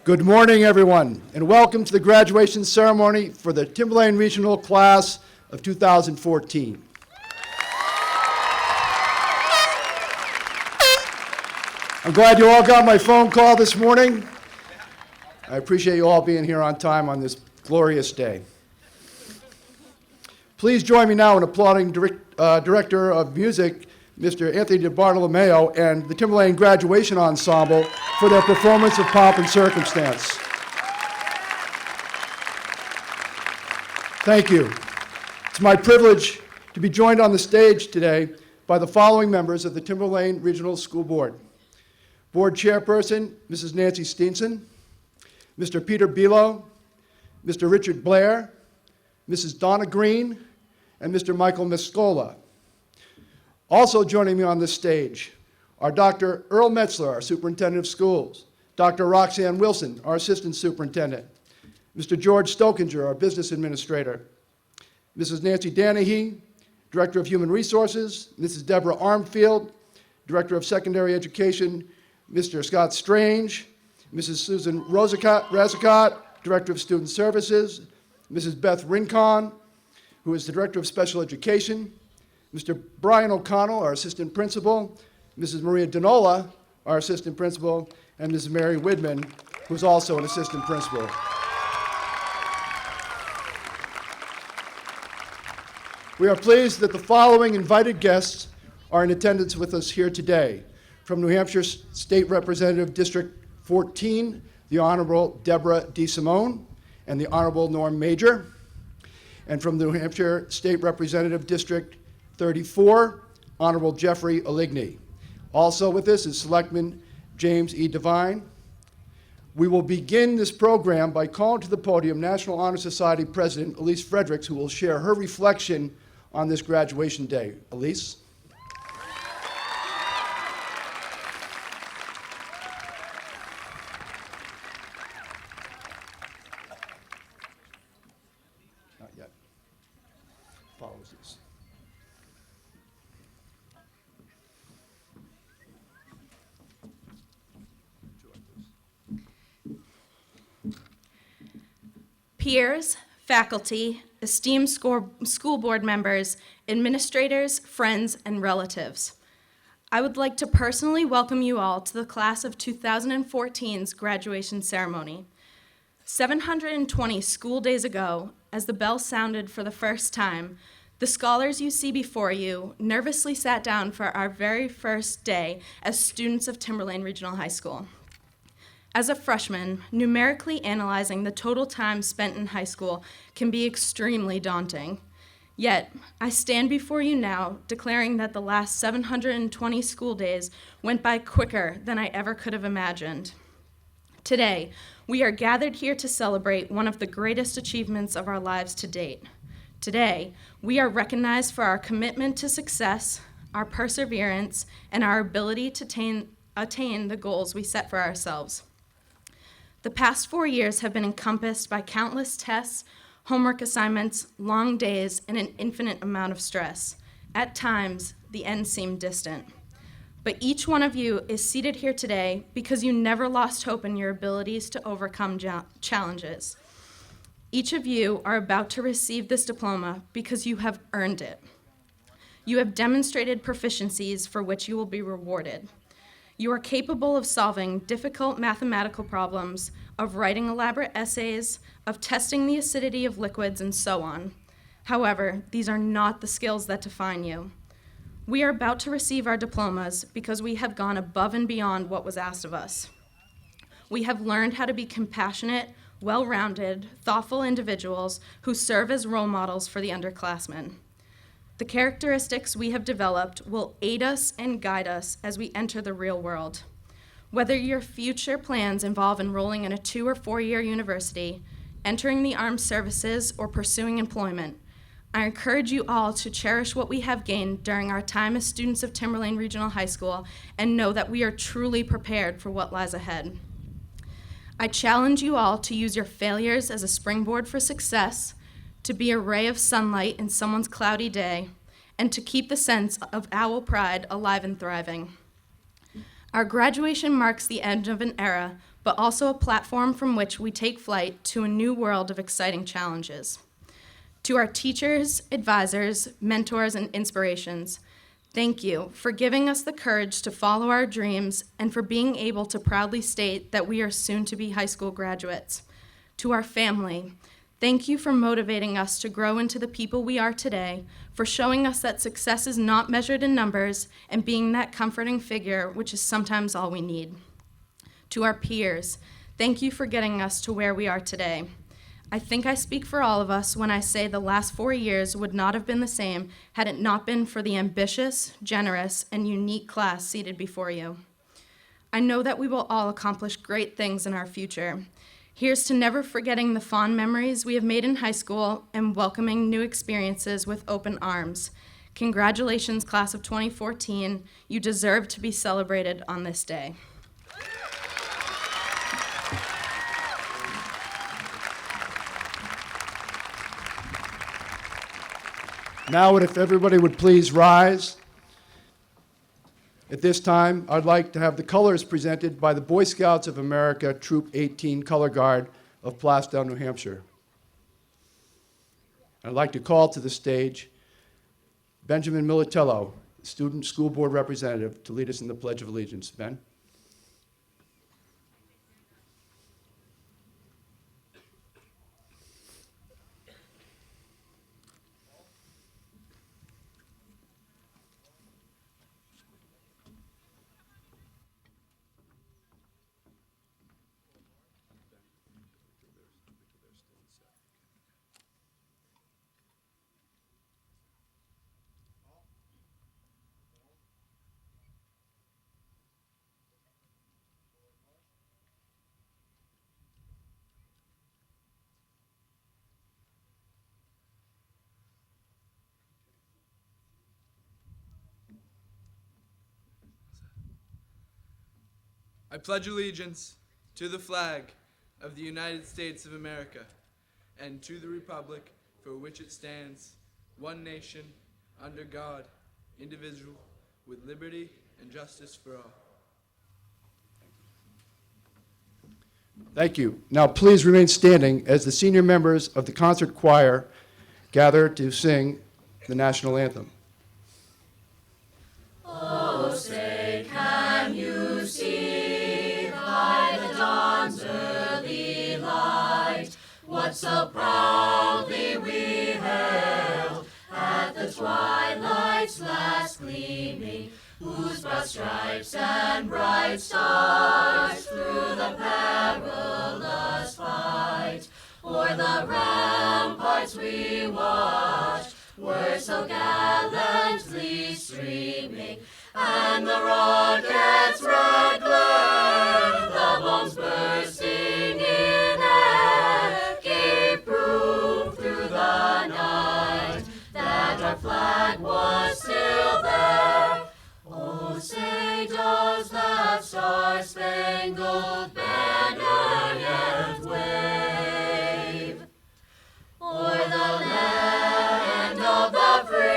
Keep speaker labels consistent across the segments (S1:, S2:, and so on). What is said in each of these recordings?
S1: Good morning, everyone, and welcome to the graduation ceremony for the Timberlane Regional Class of 2014. I'm glad you all got my phone call this morning. I appreciate you all being here on time on this glorious day. Please join me now in applauding Director of Music, Mr. Anthony DiBartolomeo, and the Timberlane Graduation Ensemble for their performance of Pomp and Circumstance. Thank you. It's my privilege to be joined on the stage today by the following members of the Timberlane Regional School Board. Board Chairperson, Mrs. Nancy Steenson, Mr. Peter Bilo, Mr. Richard Blair, Mrs. Donna Green, and Mr. Michael Miscola. Also joining me on this stage are Dr. Earl Metzler, our Superintendent of Schools, Dr. Roxanne Wilson, our Assistant Superintendent, Mr. George Stokinger, our Business Administrator, Mrs. Nancy Danahy, Director of Human Resources, Mrs. Deborah Armfield, Director of Secondary Education, Mr. Scott Strange, Mrs. Susan Razicott, Director of Student Services, Mrs. Beth Rincon, who is the Director of Special Education, Mr. Brian O'Connell, our Assistant Principal, Mrs. Maria Denola, our Assistant Principal, and Mrs. Mary Widman, who is also an Assistant Principal. We are pleased that the following invited guests are in attendance with us here today. From New Hampshire State Representative District 14, the Honorable Deborah DeSimone and the Honorable Norm Major. And from the New Hampshire State Representative District 34, Honorable Jeffrey Aligny. Also with us is Selectman James E. Devine. We will begin this program by calling to the podium National Honor Society President Elise Fredericks, who will share her reflection on this graduation day. Elise? Not yet. Apologies.
S2: Peers, faculty, esteemed school board members, administrators, friends, and relatives. I would like to personally welcome you all to the class of 2014's graduation ceremony. 720 school days ago, as the bell sounded for the first time, the scholars you see before you nervously sat down for our very first day as students of Timberlane Regional High School. As a freshman, numerically analyzing the total time spent in high school can be extremely daunting. Yet, I stand before you now declaring that the last 720 school days went by quicker than I ever could have imagined. Today, we are gathered here to celebrate one of the greatest achievements of our lives to date. Today, we are recognized for our commitment to success, our perseverance, and our ability to attain the goals we set for ourselves. The past 4 years have been encompassed by countless tests, homework assignments, long days, and an infinite amount of stress. At times, the end seemed distant. But each one of you is seated here today because you never lost hope in your abilities to overcome challenges. Each of you are about to receive this diploma because you have earned it. You have demonstrated proficiencies for which you will be rewarded. You are capable of solving difficult mathematical problems, of writing elaborate essays, of testing the acidity of liquids, and so on. However, these are not the skills that define you. We are about to receive our diplomas because we have gone above and beyond what was asked of us. We have learned how to be compassionate, well-rounded, thoughtful individuals who serve as role models for the underclassmen. The characteristics we have developed will aid us and guide us as we enter the real world. Whether your future plans involve enrolling in a 2- or 4-year university, entering the armed services, or pursuing employment, I encourage you all to cherish what we have gained during our time as students of Timberlane Regional High School and know that we are truly prepared for what lies ahead. I challenge you all to use your failures as a springboard for success, to be a ray of sunlight in someone's cloudy day, and to keep the sense of owl pride alive and thriving. Our graduation marks the end of an era but also a platform from which we take flight to a new world of exciting challenges. To our teachers, advisors, mentors, and inspirations, thank you for giving us the courage to follow our dreams and for being able to proudly state that we are soon to be high school graduates. To our family, thank you for motivating us to grow into the people we are today, for showing us that success is not measured in numbers, and being that comforting figure, which is sometimes all we need. To our peers, thank you for getting us to where we are today. I think I speak for all of us when I say the last 4 years would not have been the same had it not been for the ambitious, generous, and unique class seated before you. I know that we will all accomplish great things in our future. Here's to never forgetting the fond memories we have made in high school and welcoming new experiences with open arms. Congratulations, class of 2014. You deserve to be celebrated on this day.
S1: Now, if everybody would please rise. At this time, I'd like to have the colors presented by the Boy Scouts of America Troop 18 Color Guard of Plastow, New Hampshire. I'd like to call to the stage Benjamin Militello, Student School Board Representative, to lead us in the Pledge of Allegiance. Ben?
S3: I pledge allegiance to the flag of the United States of America and to the republic for which it stands, one nation, under God, indivisible, with liberty and justice for all.
S1: Thank you. Now please remain standing as the senior members of the concert choir gather to sing the national anthem.
S4: Oh, say, can you see by the dawn's early light what so proudly we hailed at the twilight's last gleaming, whose broad stripes and bright stars through the perilous fight o'er the ramparts we watched were so gallantly streaming, and the rocket's red glare, the bombs bursting in air, gave proof through the night that our flag was still there. Oh, say, does that star-spangled banner yet wave o'er the land of the free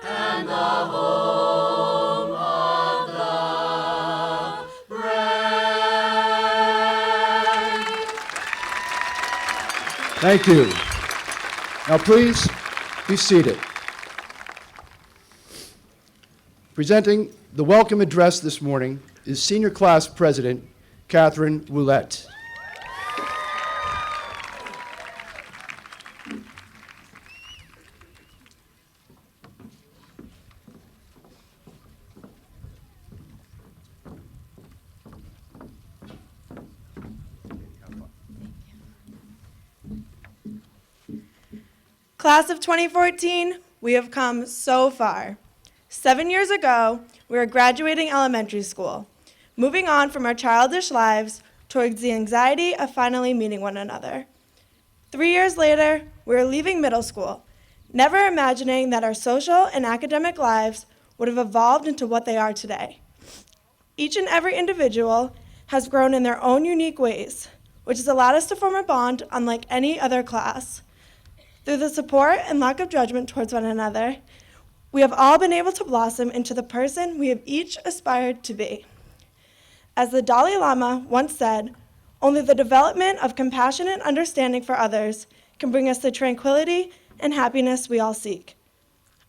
S4: and the home of the brave?
S1: Thank you. Now please be seated. Presenting the welcome address this morning is Senior Class President Catherine Woulette.
S5: Class of 2014, we have come so far. 7 years ago, we were graduating elementary school, moving on from our childish lives towards the anxiety of finally meeting one another. 3 years later, we were leaving middle school, never imagining that our social and academic lives would have evolved into what they are today. Each and every individual has grown in their own unique ways, which has allowed us to form a bond unlike any other class. Through the support and lack of judgment towards one another, we have all been able to blossom into the person we have each aspired to be. As the Dalai Lama once said, only the development of compassion and understanding for others can bring us the tranquility and happiness we all seek.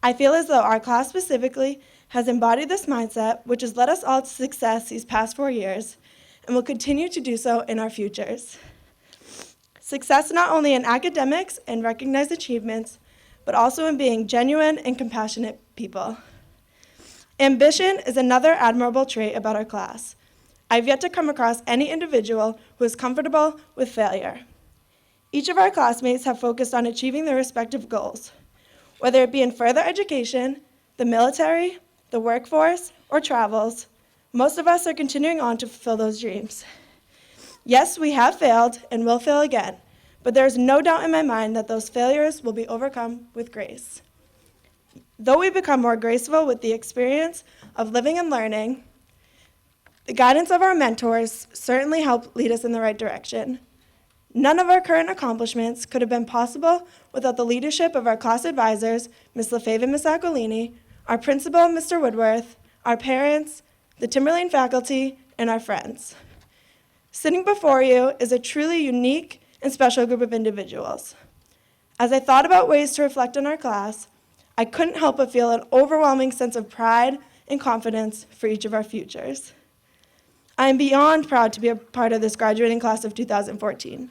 S5: I feel as though our class specifically has embodied this mindset, which has led us all to success these past 4 years, and will continue to do so in our futures. Success not only in academics and recognized achievements, but also in being genuine and compassionate people. Ambition is another admirable trait about our class. I've yet to come across any individual who is comfortable with failure. Each of our classmates have focused on achieving their respective goals, whether it be in further education, the military, the workforce, or travels. Most of us are continuing on to fulfill those dreams. Yes, we have failed and will fail again, but there is no doubt in my mind that those failures will be overcome with grace. Though we become more graceful with the experience of living and learning, the guidance of our mentors certainly helped lead us in the right direction. None of our current accomplishments could have been possible without the leadership of our class advisors, Ms. Lefebvre and Ms. Accolini, our principal, Mr. Woodworth, our parents, the Timberlane faculty, and our friends. Sitting before you is a truly unique and special group of individuals. As I thought about ways to reflect on our class, I couldn't help but feel an overwhelming sense of pride and confidence for each of our futures. I am beyond proud to be a part of this graduating class of 2014.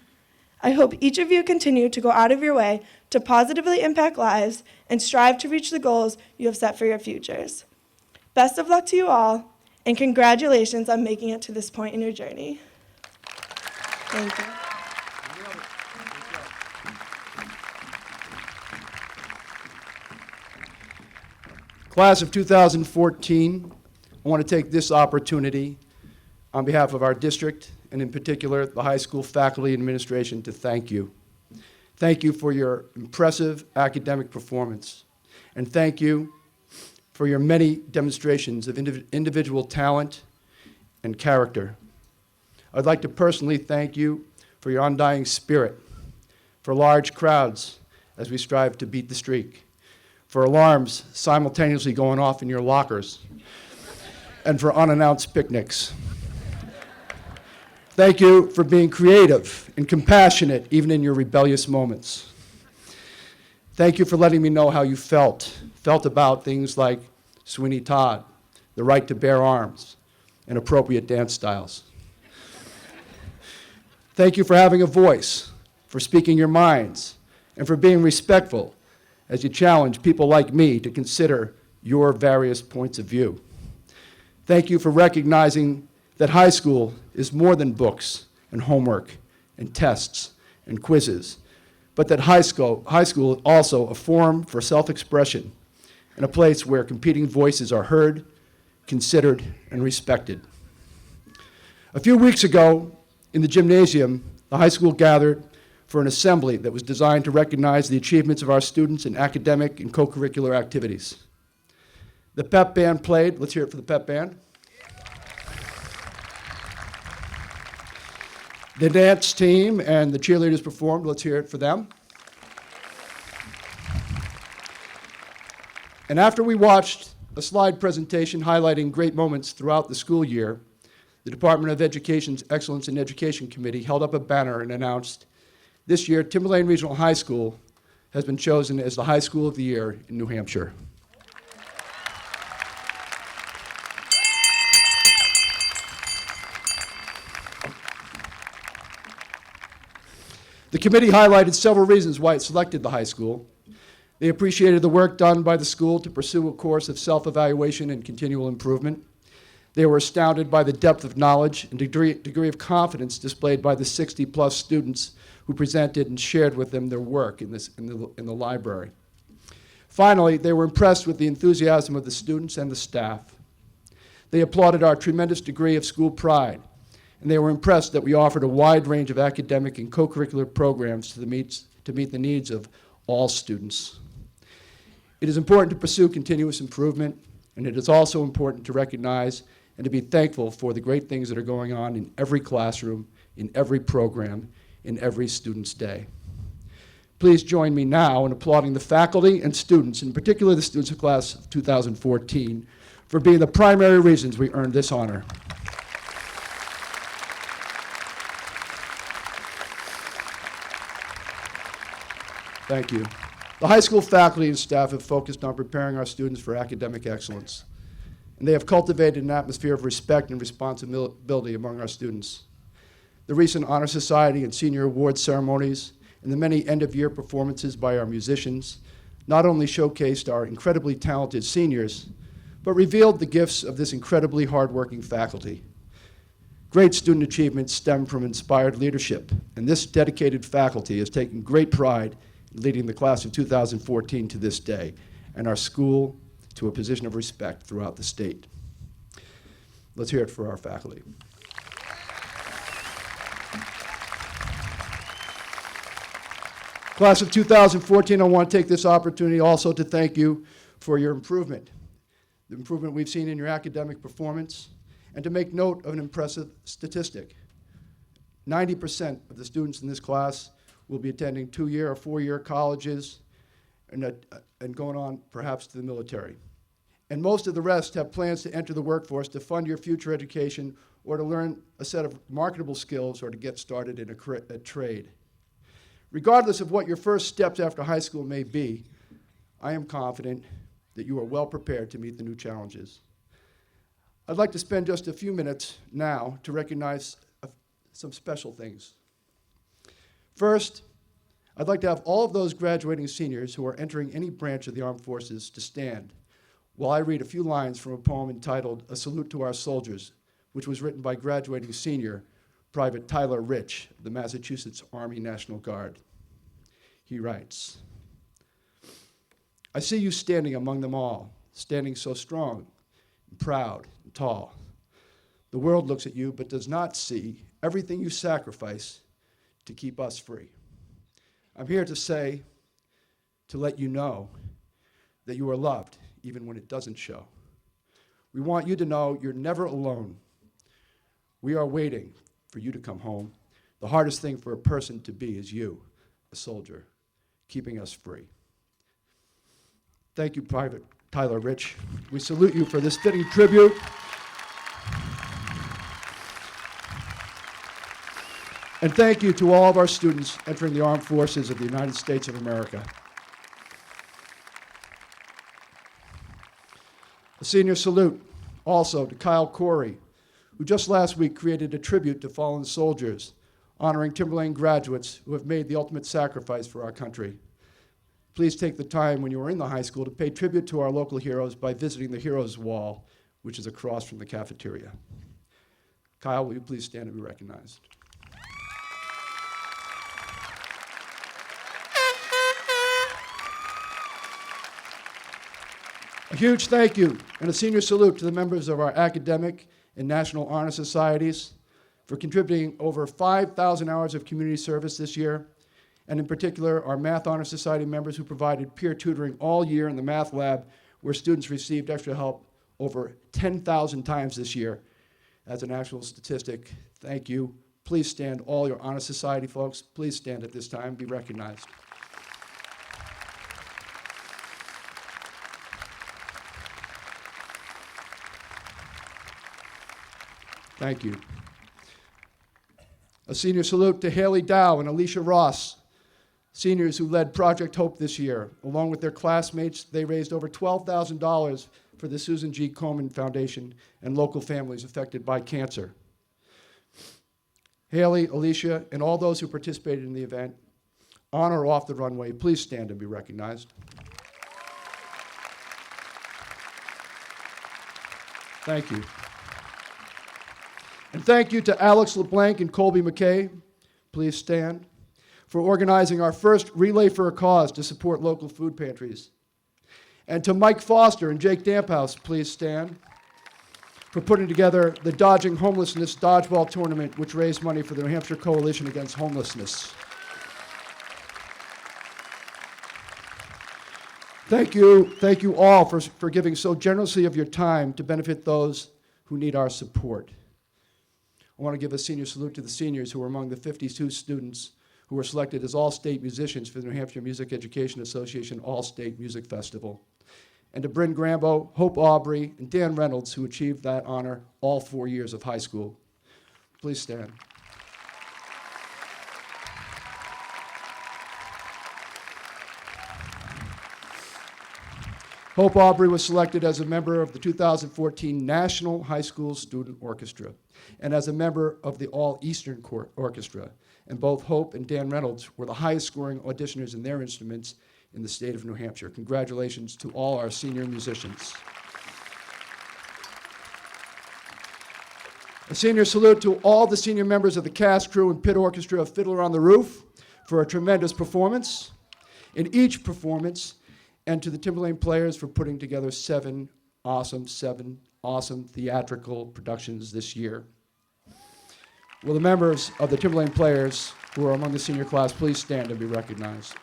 S5: I hope each of you continue to go out of your way to positively impact lives and strive to reach the goals you have set for your futures. Best of luck to you all, and congratulations on making it to this point in your journey. Thank you.
S1: Class of 2014, I want to take this opportunity on behalf of our district, and in particular, the high school faculty and administration, to thank you. Thank you for your impressive academic performance, and thank you for your many demonstrations of individual talent and character. I'd like to personally thank you for your undying spirit, for large crowds as we strive to beat the streak, for alarms simultaneously going off in your lockers, and for unannounced picnics. Thank you for being creative and compassionate even in your rebellious moments. Thank you for letting me know how you felt about things like Sweeney Todd, the right to bear arms, and appropriate dance styles. Thank you for having a voice, for speaking your minds, and for being respectful as you challenge people like me to consider your various points of view. Thank you for recognizing that high school is more than books and homework and tests and quizzes, but that high school is also a forum for self-expression and a place where competing voices are heard, considered, and respected. A few weeks ago, in the gymnasium, the high school gathered for an assembly that was designed to recognize the achievements of our students in academic and co-curricular activities. The pep band played. Let's hear it for the pep band. The dance team and the cheerleaders performed. Let's hear it for them. And after we watched a slide presentation highlighting great moments throughout the school year, the Department of Education's Excellence in Education Committee held up a banner and announced, this year, Timberlane Regional High School has been chosen as the High School of the Year in New Hampshire. The committee highlighted several reasons why it selected the high school. They appreciated the work done by the school to pursue a course of self-evaluation and continual improvement. They were astounded by the depth of knowledge and degree of confidence displayed by the 60-plus students who presented and shared with them their work in the library. Finally, they were impressed with the enthusiasm of the students and the staff. They applauded our tremendous degree of school pride, and they were impressed that we offered a wide range of academic and co-curricular programs to meet the needs of all students. It is important to pursue continuous improvement, and it is also important to recognize and to be thankful for the great things that are going on in every classroom, in every program, in every student's day. Please join me now in applauding the faculty and students, in particular the students of class of 2014, for being the primary reasons we earned this honor. Thank you. The high school faculty and staff have focused on preparing our students for academic excellence, and they have cultivated an atmosphere of respect and responsibility among our students. The recent Honor Society and Senior Awards ceremonies and the many end-of-year performances by our musicians not only showcased our incredibly talented seniors, but revealed the gifts of this incredibly hardworking faculty. Great student achievements stem from inspired leadership, and this dedicated faculty has taken great pride in leading the class of 2014 to this day, and our school to a position of respect throughout the state. Let's hear it for our faculty. Class of 2014, I want to take this opportunity also to thank you for your improvement, the improvement we've seen in your academic performance, and to make note of an impressive statistic. 90% of the students in this class will be attending 2-year or 4-year colleges and going on perhaps to the military. And most of the rest have plans to enter the workforce to fund your future education or to learn a set of marketable skills or to get started in a trade. Regardless of what your first steps after high school may be, I am confident that you are well prepared to meet the new challenges. I'd like to spend just a few minutes now to recognize some special things. First, I'd like to have all of those graduating seniors who are entering any branch of the armed forces to stand while I read a few lines from a poem entitled "A Salute to Our Soldiers," which was written by graduating senior Private Tyler Rich of the Massachusetts Army National Guard. He writes, "I see you standing among them all, standing so strong and proud and tall. The world looks at you but does not see everything you sacrifice to keep us free. I'm here to say, to let you know that you are loved even when it doesn't show. We want you to know you're never alone. We are waiting for you to come home. The hardest thing for a person to be is you, a soldier, keeping us free." Thank you, Private Tyler Rich. We salute you for this fitting tribute. And thank you to all of our students entering the armed forces of the United States of America. A senior salute also to Kyle Corey, who just last week created a tribute to fallen soldiers, honoring Timberlane graduates who have made the ultimate sacrifice for our country. Please take the time when you are in the high school to pay tribute to our local heroes by visiting the Heroes Wall, which is across from the cafeteria. Kyle, will you please stand and be recognized? A huge thank you and a senior salute to the members of our academic and National Honor Societies for contributing over 5,000 hours of community service this year, and in particular, our Math Honor Society members who provided peer tutoring all year in the math lab, where students received extra help over 10,000 times this year. As an actual statistic, thank you. Please stand, all your Honor Society folks. Please stand at this time, be recognized. Thank you. A senior salute to Haley Dow and Alicia Ross, seniors who led Project Hope this year. Along with their classmates, they raised over $12,000 for the Susan G. Komen Foundation and local families affected by cancer. Haley, Alicia, and all those who participated in the event, on or off the runway, please stand and be recognized. Thank you. And thank you to Alex LeBlanc and Colby McKay, please stand, for organizing our first Relay for a Cause to support local food pantries. And to Mike Foster and Jake Damphouse, please stand, for putting together the Dodging Homelessness Dodgeball Tournament, which raised money for the New Hampshire Coalition Against Homelessness. Thank you all for giving so generously of your time to benefit those who need our support. I want to give a senior salute to the seniors who were among the 52 students who were selected as all-state musicians for the New Hampshire Music Education Association All-State Music Festival. And to Bryn Grambo, Hope Aubrey, and Dan Reynolds, who achieved that honor all 4 years of high school. Please stand. Hope Aubrey was selected as a member of the 2014 National High School Student Orchestra and as a member of the All-Eastern Orchestra. And both Hope and Dan Reynolds were the highest scoring auditioners in their instruments in the state of New Hampshire. Congratulations to all our senior musicians. A senior salute to all the senior members of the cast, crew, and pit orchestra of Fiddler on the Roof for a tremendous performance in each performance, and to the Timberlane players for putting together seven awesome theatrical productions this year. Will the members of the Timberlane players who are among the senior class please stand and be recognized?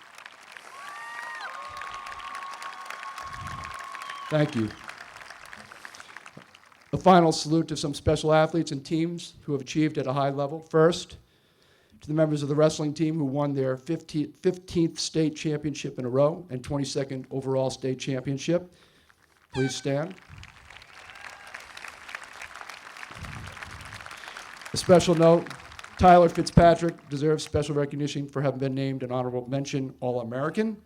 S1: Thank you. A final salute to some special athletes and teams who have achieved at a high level. First, to the members of the wrestling team who won their 15th state championship in a row and 22nd overall state championship. Please stand. A special note, Tyler Fitzpatrick deserves special recognition for having been named an honorable mention All-American,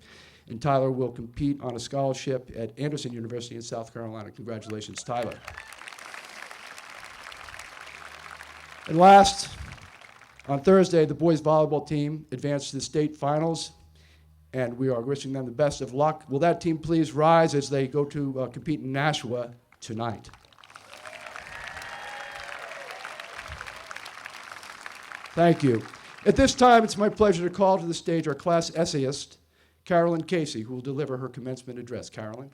S1: and Tyler will compete on a scholarship at Anderson University in South Carolina. Congratulations, Tyler. And last, on Thursday, the boys volleyball team advanced to the state finals, and we are wishing them the best of luck. Will that team please rise as they go to compete in Nashua tonight? Thank you. At this time, it's my pleasure to call to the stage our class essayist, Carolyn Casey, who will deliver her commencement address. Carolyn.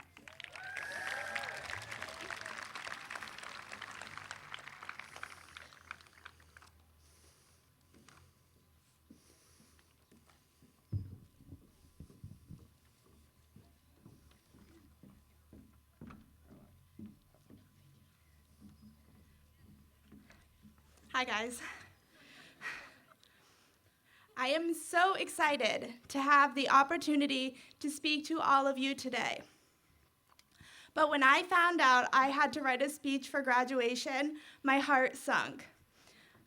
S5: Hi, guys. I am so excited to have the opportunity to speak to all of you today. But when I found out I had to write a speech for graduation, my heart sunk.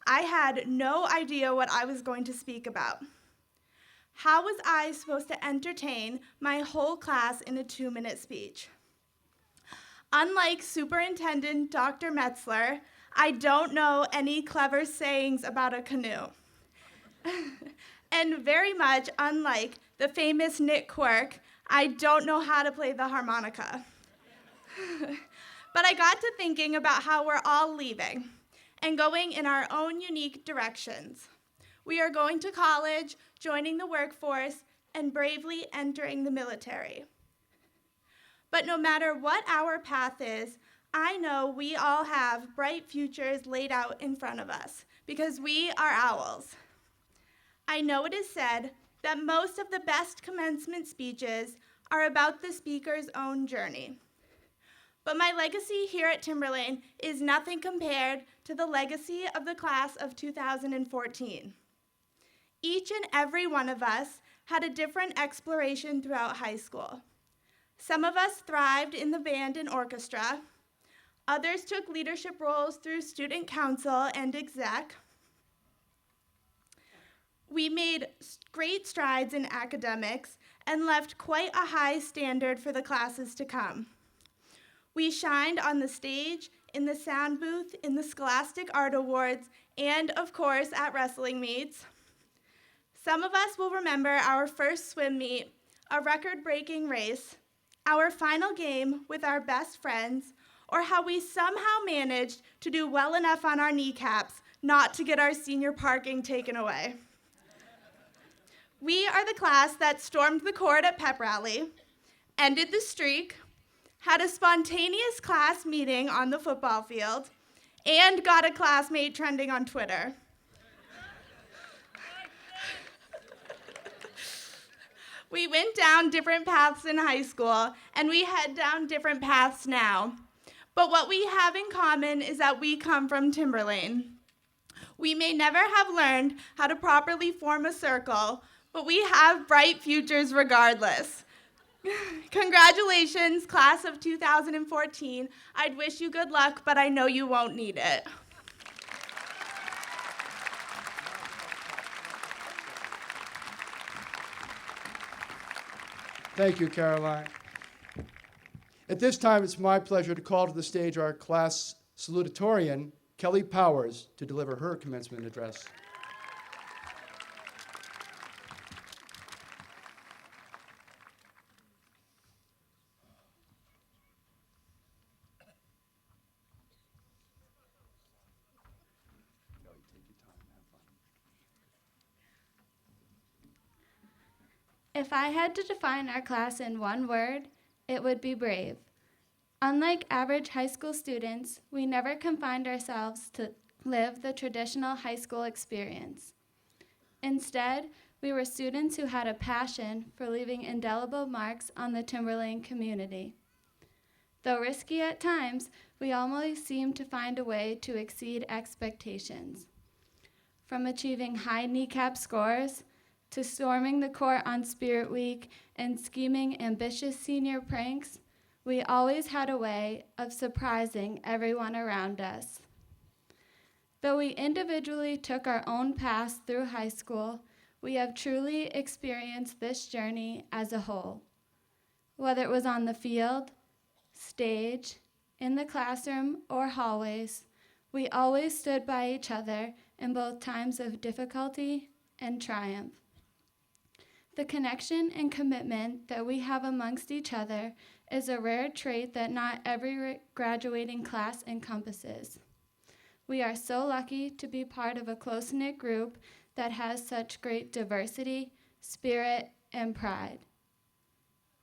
S5: I had no idea what I was going to speak about. How was I supposed to entertain my whole class in a 2-minute speech? Unlike Superintendent Dr. Metzler, I don't know any clever sayings about a canoe. And very much unlike the famous Nick Quirk, I don't know how to play the harmonica. But I got to thinking about how we're all leaving and going in our own unique directions. We are going to college, joining the workforce, and bravely entering the military. But no matter what our path is, I know we all have bright futures laid out in front of us because we are owls. I know it is said that most of the best commencement speeches are about the speaker's own journey. But my legacy here at Timberlane is nothing compared to the legacy of the class of 2014. Each and every one of us had a different exploration throughout high school. Some of us thrived in the band and orchestra. Others took leadership roles through student council and exec. We made great strides in academics and left quite a high standard for the classes to come. We shined on the stage, in the sound booth, in the Scholastic Art Awards, and of course at wrestling meets. Some of us will remember our first swim meet, a record-breaking race, our final game with our best friends, or how we somehow managed to do well enough on our kneecaps not to get our senior parking taken away. We are the class that stormed the court at pep rally, ended the streak, had a spontaneous class meeting on the football field, and got a classmate trending on Twitter. We went down different paths in high school, and we head down different paths now. But what we have in common is that we come from Timberlane. We may never have learned how to properly form a circle, but we have bright futures regardless. Congratulations, class of 2014. I'd wish you good luck, but I know you won't need it.
S1: Thank you, Caroline. At this time, it's my pleasure to call to the stage our class salutatorian, Kelly Powers, to deliver her commencement address.
S6: If I had to define our class in one word, it would be brave. Unlike average high school students, we never confined ourselves to live the traditional high school experience. Instead, we were students who had a passion for leaving indelible marks on the Timberlane community. Though risky at times, we always seemed to find a way to exceed expectations. From achieving high kneecap scores, to storming the court on Spirit Week and scheming ambitious senior pranks, we always had a way of surprising everyone around us. Though we individually took our own paths through high school, we have truly experienced this journey as a whole. Whether it was on the field, stage, in the classroom, or hallways, we always stood by each other in both times of difficulty and triumph. The connection and commitment that we have amongst each other is a rare trait that not every graduating class encompasses. We are so lucky to be part of a close-knit group that has such great diversity, spirit, and pride.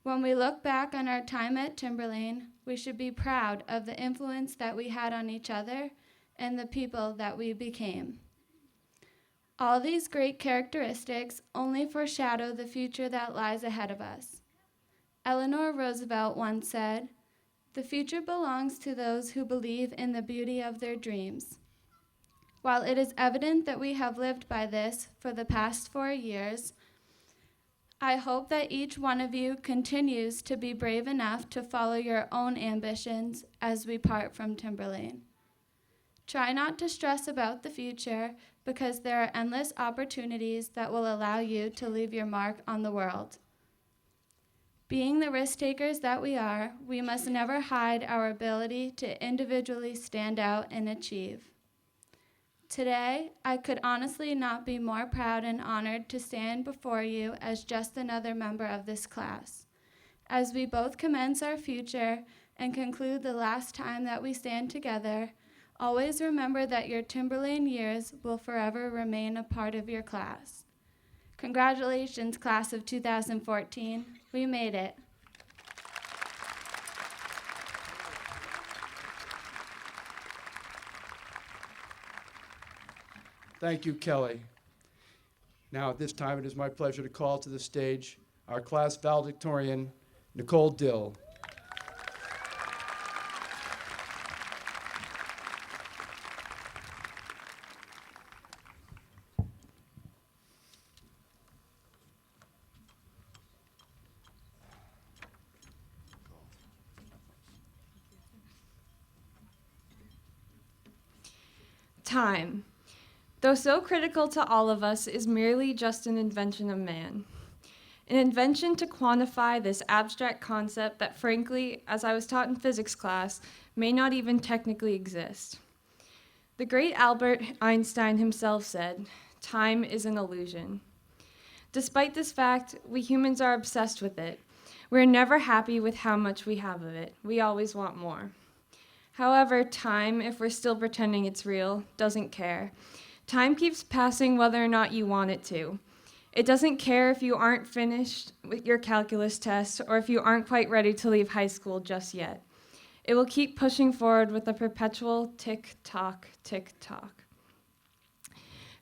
S6: When we look back on our time at Timberlane, we should be proud of the influence that we had on each other and the people that we became. All these great characteristics only foreshadow the future that lies ahead of us. Eleanor Roosevelt once said, "The future belongs to those who believe in the beauty of their dreams." While it is evident that we have lived by this for the past 4 years, I hope that each one of you continues to be brave enough to follow your own ambitions as we part from Timberlane. Try not to stress about the future, because there are endless opportunities that will allow you to leave your mark on the world. Being the risk takers that we are, we must never hide our ability to individually stand out and achieve. Today, I could honestly not be more proud and honored to stand before you as just another member of this class. As we both commence our future and conclude the last time that we stand together, always remember that your Timberlane years will forever remain a part of your class. Congratulations, class of 2014. We made it.
S1: Thank you, Kelly. Now, at this time, it is my pleasure to call to the stage our class valedictorian, Nicole Dill.
S7: Time, though so critical to all of us, is merely just an invention of man. An invention to quantify this abstract concept that, frankly, as I was taught in physics class, may not even technically exist. The great Albert Einstein himself said, "Time is an illusion." Despite this fact, we humans are obsessed with it. We're never happy with how much we have of it. We always want more. However, time, if we're still pretending it's real, doesn't care. Time keeps passing whether or not you want it to. It doesn't care if you aren't finished with your calculus test or if you aren't quite ready to leave high school just yet. It will keep pushing forward with a perpetual tick-tock, tick-tock.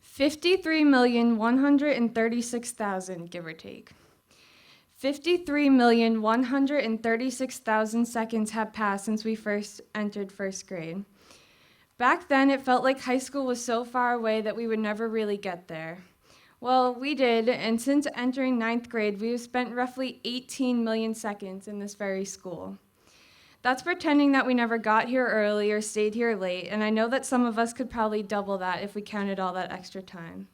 S7: 53,136,000, give or take. 53,136,000 seconds have passed since we first entered first grade. Back then, it felt like high school was so far away that we would never really get there. Well, we did, and since entering 9th grade, we have spent roughly 18 million seconds in this very school. That's pretending that we never got here early or stayed here late, and I know that some of us could probably double that if we counted all that extra time.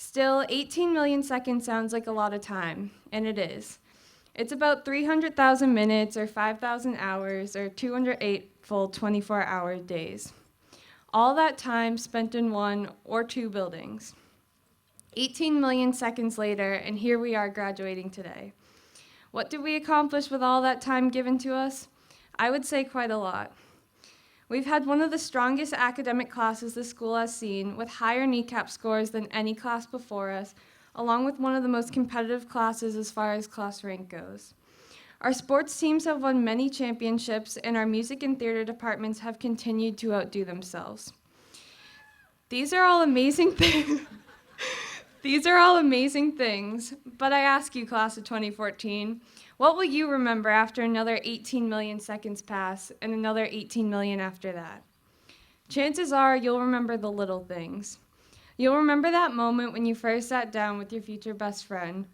S7: Still, 18 million seconds sounds like a lot of time, and it is. It's about 300,000 minutes or 5,000 hours or 208 full 24-hour days. All that time spent in one or two buildings. 18 million seconds later, and here we are graduating today. What did we accomplish with all that time given to us? I would say quite a lot. We've had one of the strongest academic classes the school has seen, with higher kneecap scores than any class before us, along with one of the most competitive classes as far as class rank goes. Our sports teams have won many championships, and our music and theater departments have continued to outdo themselves. These are all amazing things. These are all amazing things, but I ask you, class of 2014, what will you remember after another 18 million seconds pass and another 18 million after that? Chances are you'll remember the little things. You'll remember that moment when you first sat down with your future best friend,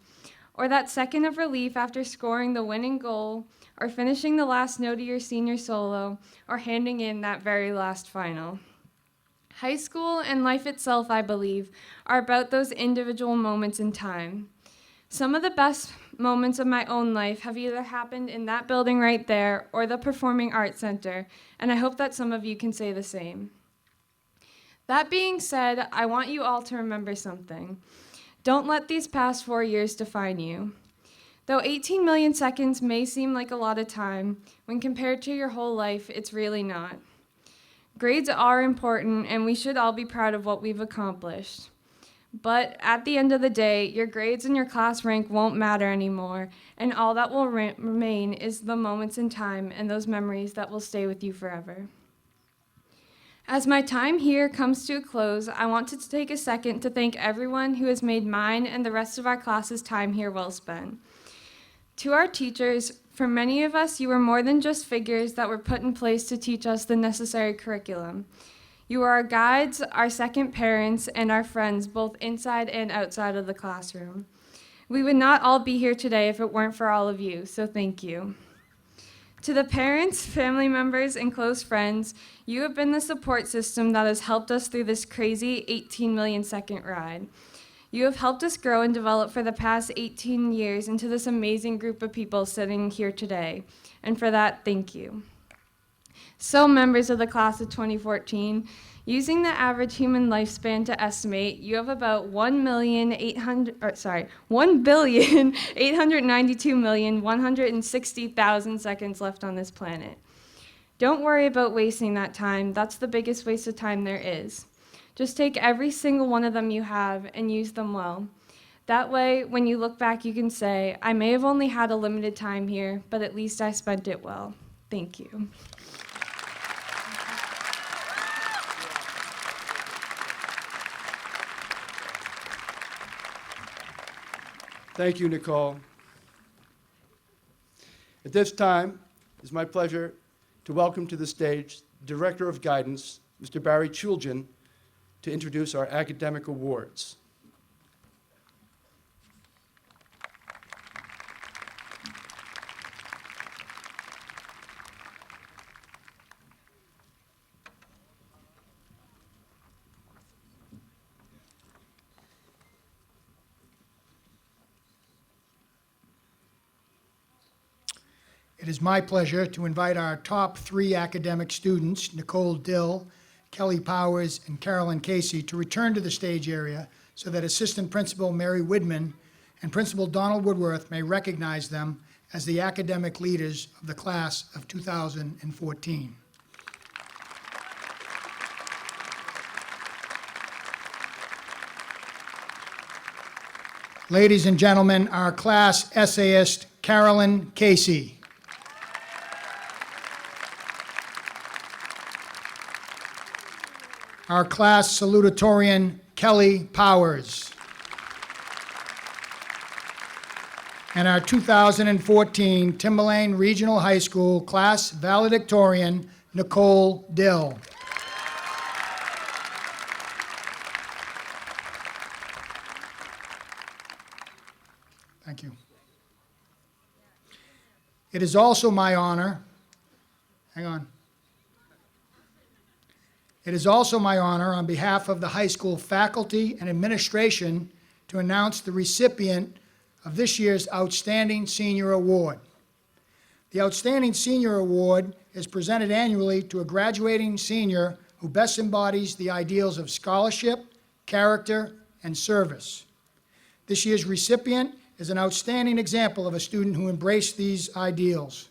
S7: or that second of relief after scoring the winning goal, or finishing the last note of your senior solo, or handing in that very last final. High school and life itself, I believe, are about those individual moments in time. Some of the best moments of my own life have either happened in that building right there or the Performing Arts Center, and I hope that some of you can say the same. That being said, I want you all to remember something. Don't let these past 4 years define you. Though 18 million seconds may seem like a lot of time, when compared to your whole life, it's really not. Grades are important, and we should all be proud of what we've accomplished. But at the end of the day, your grades and your class rank won't matter anymore, and all that will remain is the moments in time and those memories that will stay with you forever. As my time here comes to a close, I want to take a second to thank everyone who has made mine and the rest of our class's time here well spent. To our teachers, for many of us, you were more than just figures that were put in place to teach us the necessary curriculum. You are our guides, our second parents, and our friends, both inside and outside of the classroom. We would not all be here today if it weren't for all of you, so thank you. To the parents, family members, and close friends, you have been the support system that has helped us through this crazy 18 million second ride. You have helped us grow and develop for the past 18 years into this amazing group of people sitting here today, and for that, thank you. So, members of the class of 2014, using the average human lifespan to estimate, you have about 1,892,160,000 seconds left on this planet. Don't worry about wasting that time. That's the biggest waste of time there is. Just take every single one of them you have and use them well. That way, when you look back, you can say, I may have only had a limited time here, but at least I spent it well. Thank you.
S1: Thank you, Nicole. At this time, it's my pleasure to welcome to the stage Director of Guidance, Mr. Barry Chulgin, to introduce our academic awards.
S8: It is my pleasure to invite our top 3 academic students, Nicole Dill, Kelly Powers, and Carolyn Casey, to return to the stage area so that Assistant Principal Mary Widman and Principal Donald Woodworth may recognize them as the academic leaders of the class of 2014. Ladies and gentlemen, our class essayist, Carolyn Casey. Our class salutatorian, Kelly Powers. And our 2014 Timberlane Regional High School class valedictorian, Nicole Dill. Thank you. It is also my honor, hang on. It is also my honor, on behalf of the high school faculty and administration, to announce the recipient of this year's Outstanding Senior Award. The Outstanding Senior Award is presented annually to a graduating senior who best embodies the ideals of scholarship, character, and service. This year's recipient is an outstanding example of a student who embraced these ideals.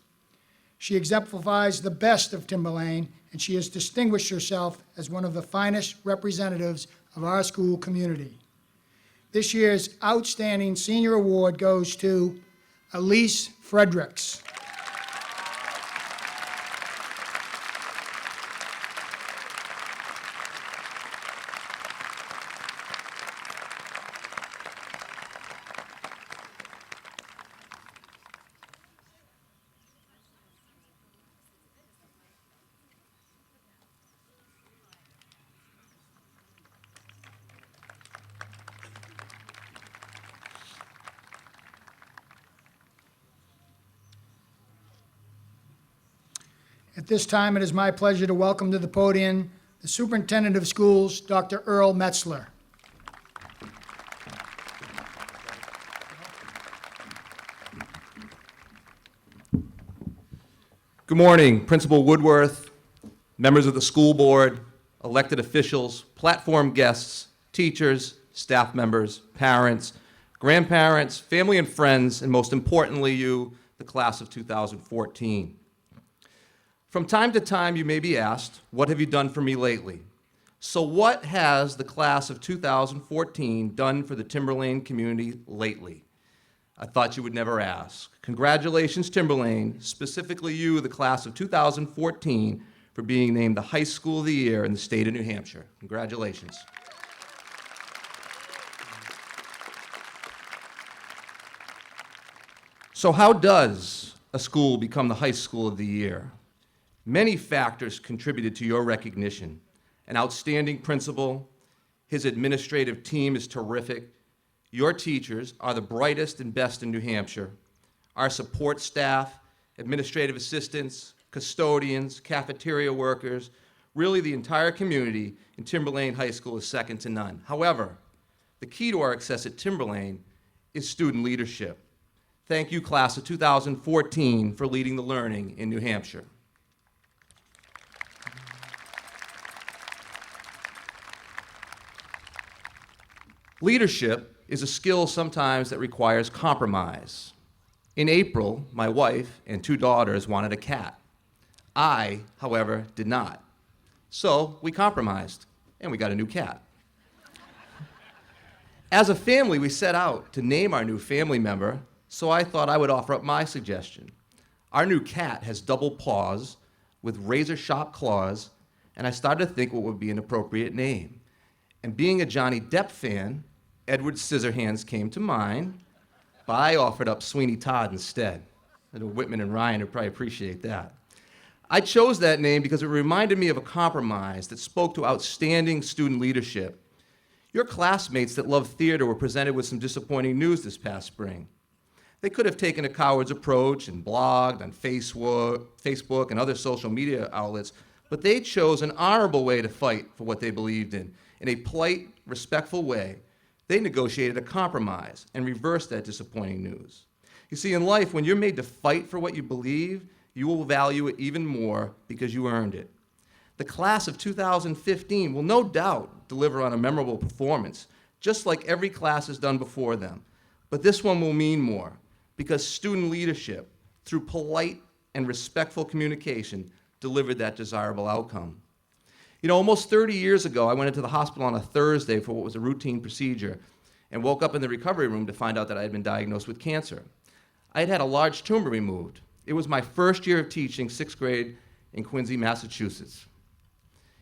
S8: She exemplifies the best of Timberlane, and she has distinguished herself as one of the finest representatives of our school community. This year's Outstanding Senior Award goes to Elise Fredericks. At this time, it is my pleasure to welcome to the podium the Superintendent of Schools, Dr. Earl Metzler.
S9: Good morning, Principal Woodworth, members of the school board, elected officials, platform guests, teachers, staff members, parents, grandparents, family and friends, and most importantly, you, the class of 2014. From time to time, you may be asked, what have you done for me lately? So what has the class of 2014 done for the Timberlane community lately? I thought you would never ask. Congratulations, Timberlane, specifically you, the class of 2014, for being named the High School of the Year in the state of New Hampshire. Congratulations. So how does a school become the High School of the Year? Many factors contributed to your recognition. An outstanding principal, his administrative team is terrific, your teachers are the brightest and best in New Hampshire, our support staff, administrative assistants, custodians, cafeteria workers, really the entire community in Timberlane High School is second to none. However, the key to our success at Timberlane is student leadership. Thank you, class of 2014, for leading the learning in New Hampshire. Leadership is a skill sometimes that requires compromise. In April, my wife and 2 daughters wanted a cat. I, however, did not. So we compromised, and we got a new cat. As a family, we set out to name our new family member, so I thought I would offer up my suggestion. Our new cat has double paws with razor-sharp claws, and I started to think what would be an appropriate name. And being a Johnny Depp fan, Edward Scissorhands came to mind, but I offered up Sweeney Todd instead. I know Whitman and Ryan would probably appreciate that. I chose that name because it reminded me of a compromise that spoke to outstanding student leadership. Your classmates that love theater were presented with some disappointing news this past spring. They could have taken a coward's approach and blogged on Facebook and other social media outlets, but they chose an honorable way to fight for what they believed in a polite, respectful way. They negotiated a compromise and reversed that disappointing news. You see, in life, when you're made to fight for what you believe, you will value it even more because you earned it. The class of 2015 will no doubt deliver on a memorable performance, just like every class has done before them. But this one will mean more because student leadership, through polite and respectful communication, delivered that desirable outcome. You know, almost 30 years ago, I went into the hospital on a Thursday for what was a routine procedure and woke up in the recovery room to find out that I had been diagnosed with cancer. I had had a large tumor removed. It was my first year of teaching 6th grade in Quincy, Massachusetts.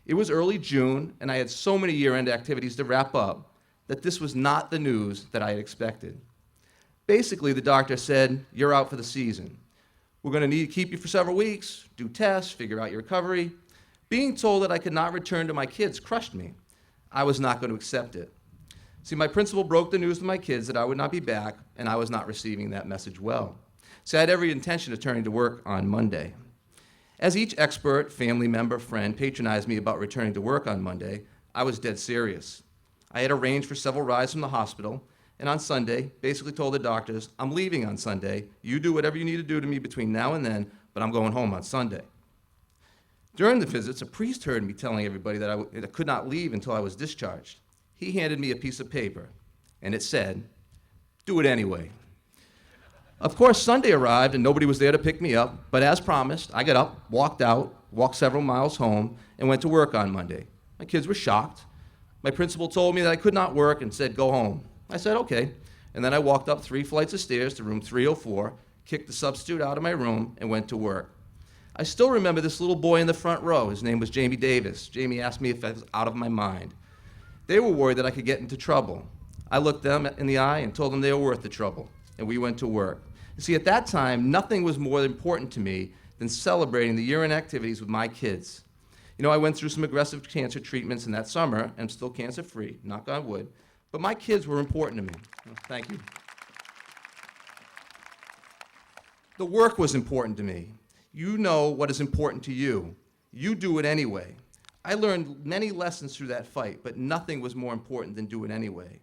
S9: It was early June, and I had so many year-end activities to wrap up that this was not the news that I had expected. Basically, the doctor said, "You're out for the season. We're going to need to keep you for several weeks, do tests, figure out your recovery." Being told that I could not return to my kids crushed me. I was not going to accept it. See, my principal broke the news to my kids that I would not be back, and I was not receiving that message well. See, I had every intention of turning to work on Monday. As each expert, family member, friend patronized me about returning to work on Monday, I was dead serious. I had arranged for several rides from the hospital, and on Sunday, basically told the doctors, I'm leaving on Sunday. You do whatever you need to do to me between now and then, but I'm going home on Sunday. During the visits, a priest heard me telling everybody that I could not leave until I was discharged. He handed me a piece of paper, and it said, do it anyway. Of course, Sunday arrived, and nobody was there to pick me up, but as promised, I got up, walked out, walked several miles home, and went to work on Monday. My kids were shocked. My principal told me that I could not work and said, go home. I said, okay. And then I walked up 3 flights of stairs to room 304, kicked the substitute out of my room, and went to work. I still remember this little boy in the front row. His name was Jamie Davis. Jamie asked me if I was out of my mind. They were worried that I could get into trouble. I looked them in the eye and told them they were worth the trouble, and we went to work. You see, at that time, nothing was more important to me than celebrating the year-end activities with my kids. You know, I went through some aggressive cancer treatments in that summer, and I'm still cancer-free, knock on wood, but my kids were important to me. Thank you. The work was important to me. You know what is important to you. You do it anyway. I learned many lessons through that fight, but nothing was more important than do it anyway.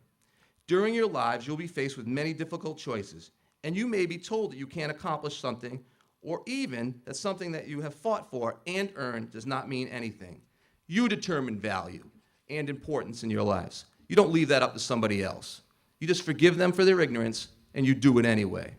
S9: During your lives, you'll be faced with many difficult choices, and you may be told that you can't accomplish something, or even that something that you have fought for and earned does not mean anything. You determine value and importance in your lives. You don't leave that up to somebody else. You just forgive them for their ignorance, and you do it anyway.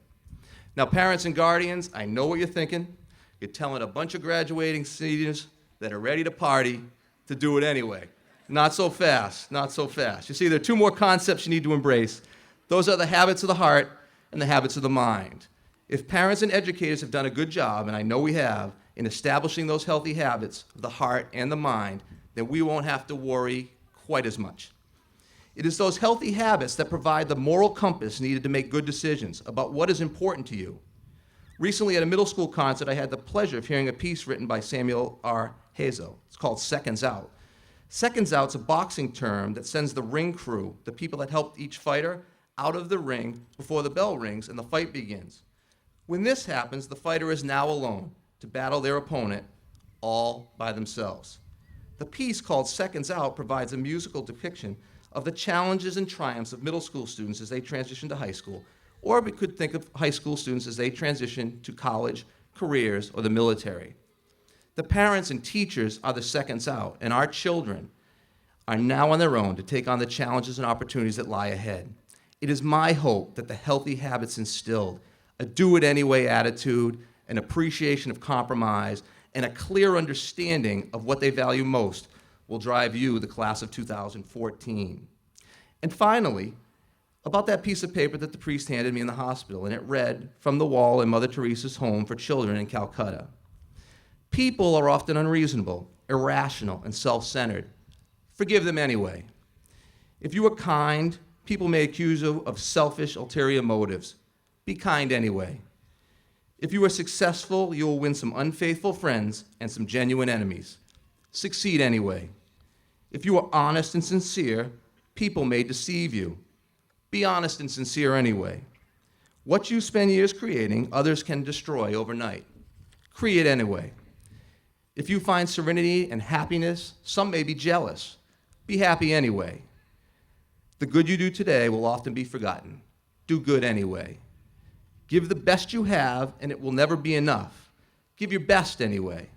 S9: Now, parents and guardians, I know what you're thinking. You're telling a bunch of graduating seniors that are ready to party to do it anyway. Not so fast, not so fast. You see, there are 2 more concepts you need to embrace. Those are the habits of the heart and the habits of the mind. If parents and educators have done a good job, and I know we have, in establishing those healthy habits of the heart and the mind, then we won't have to worry quite as much. It is those healthy habits that provide the moral compass needed to make good decisions about what is important to you. Recently at a middle school concert, I had the pleasure of hearing a piece written by Samuel R. Hazo. It's called Seconds Out. Seconds Out's a boxing term that sends the ring crew, the people that helped each fighter, out of the ring before the bell rings and the fight begins. When this happens, the fighter is now alone to battle their opponent all by themselves. The piece called Seconds Out provides a musical depiction of the challenges and triumphs of middle school students as they transition to high school, or we could think of high school students as they transition to college, careers, or the military. The parents and teachers are the seconds out, and our children are now on their own to take on the challenges and opportunities that lie ahead. It is my hope that the healthy habits instilled, a do-it-anyway attitude, an appreciation of compromise, and a clear understanding of what they value most will drive you, the class of 2014. And finally, about that piece of paper that the priest handed me in the hospital, and it read, from the wall in Mother Teresa's home for children in Calcutta. People are often unreasonable, irrational, and self-centered. Forgive them anyway. If you are kind, people may accuse you of selfish, ulterior motives. Be kind anyway. If you are successful, you will win some unfaithful friends and some genuine enemies. Succeed anyway. If you are honest and sincere, people may deceive you. Be honest and sincere anyway. What you spend years creating, others can destroy overnight. Create anyway. If you find serenity and happiness, some may be jealous. Be happy anyway. The good you do today will often be forgotten. Do good anyway. Give the best you have, and it will never be enough. Give your best anyway.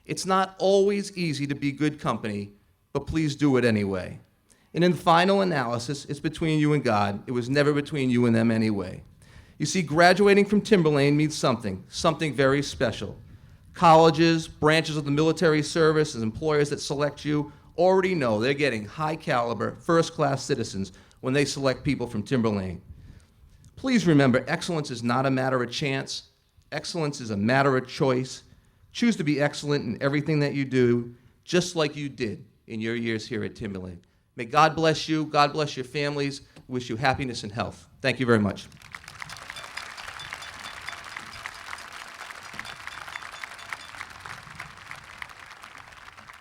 S9: It's not always easy to be good company, but please do it anyway. And in the final analysis, it's between you and God. It was never between you and them anyway. You see, graduating from Timberlane means something very special. Colleges, branches of the military service, and employers that select you already know they're getting high-caliber, first-class citizens when they select people from Timberlane. Please remember, excellence is not a matter of chance. Excellence is a matter of choice. Choose to be excellent in everything that you do, just like you did in your years here at Timberlane. May God bless you. God bless your families. Wish you happiness and health. Thank you very much.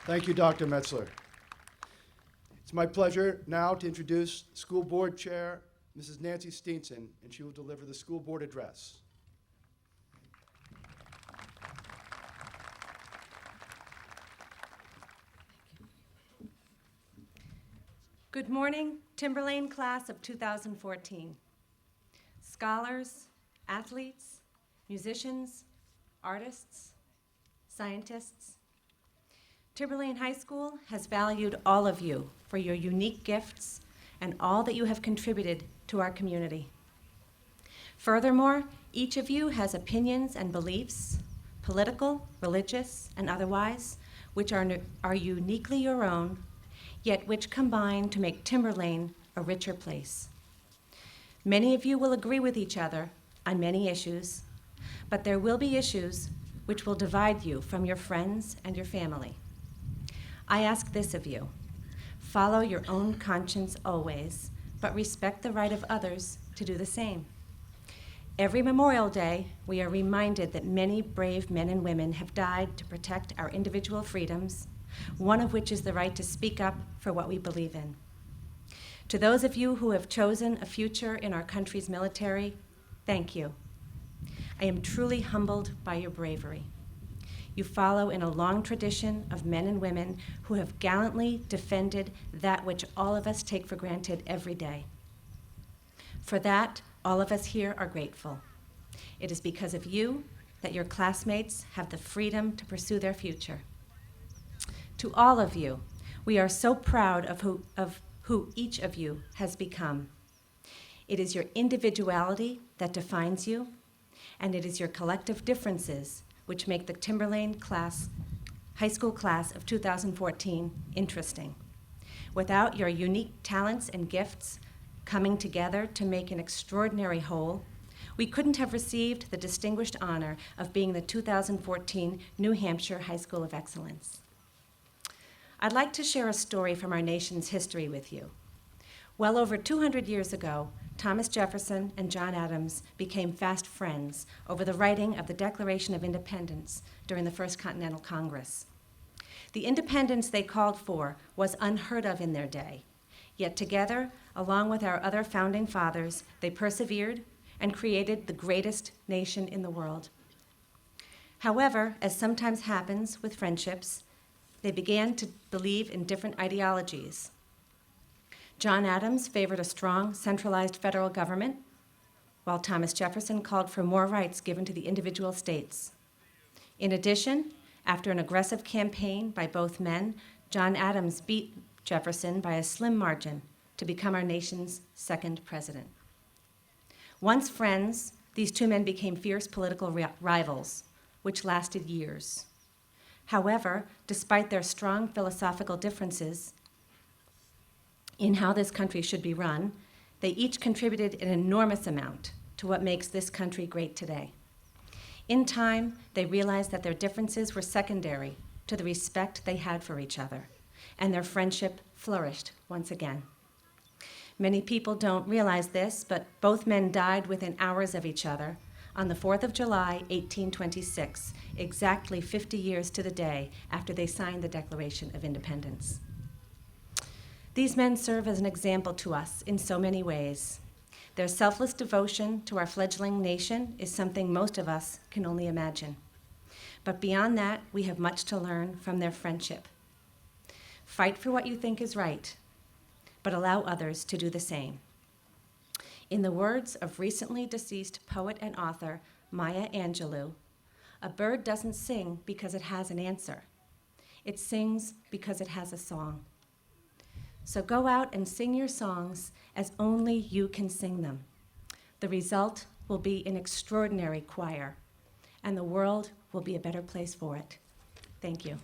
S1: Thank you, Dr. Metzler. It's my pleasure now to introduce School Board Chair, Mrs. Nancy Steenson, and she will deliver the school board address.
S10: Good morning, Timberlane class of 2014. Scholars, athletes, musicians, artists, scientists. Timberlane High School has valued all of you for your unique gifts and all that you have contributed to our community. Furthermore, each of you has opinions and beliefs, political, religious, and otherwise, which are uniquely your own, yet which combine to make Timberlane a richer place. Many of you will agree with each other on many issues, but there will be issues which will divide you from your friends and your family. I ask this of you: follow your own conscience always, but respect the right of others to do the same. Every Memorial Day, we are reminded that many brave men and women have died to protect our individual freedoms, one of which is the right to speak up for what we believe in. To those of you who have chosen a future in our country's military, thank you. I am truly humbled by your bravery. You follow in a long tradition of men and women who have gallantly defended that which all of us take for granted every day. For that, all of us here are grateful. It is because of you that your classmates have the freedom to pursue their future. To all of you, we are so proud of who each of you has become. It is your individuality that defines you, and it is your collective differences which make the Timberlane high school class of 2014 interesting. Without your unique talents and gifts coming together to make an extraordinary whole, we couldn't have received the distinguished honor of being the 2014 New Hampshire High School of Excellence. I'd like to share a story from our nation's history with you. Well over 200 years ago, Thomas Jefferson and John Adams became fast friends over the writing of the Declaration of Independence during the First Continental Congress. The independence they called for was unheard of in their day, yet together, along with our other founding fathers, they persevered and created the greatest nation in the world. However, as sometimes happens with friendships, they began to believe in different ideologies. John Adams favored a strong, centralized federal government, while Thomas Jefferson called for more rights given to the individual states. In addition, after an aggressive campaign by both men, John Adams beat Jefferson by a slim margin to become our nation's second president. Once friends, these two men became fierce political rivals, which lasted years. However, despite their strong philosophical differences in how this country should be run, they each contributed an enormous amount to what makes this country great today. In time, they realized that their differences were secondary to the respect they had for each other, and their friendship flourished once again. Many people don't realize this, but both men died within hours of each other on the 4th of July, 1826, exactly 50 years to the day after they signed the Declaration of Independence. These men serve as an example to us in so many ways. Their selfless devotion to our fledgling nation is something most of us can only imagine. But beyond that, we have much to learn from their friendship. Fight for what you think is right, but allow others to do the same. In the words of recently deceased poet and author Maya Angelou, a bird doesn't sing because it has an answer. It sings because it has a song. So go out and sing your songs as only you can sing them. The result will be an extraordinary choir, and the world will be a better place for it. Thank you.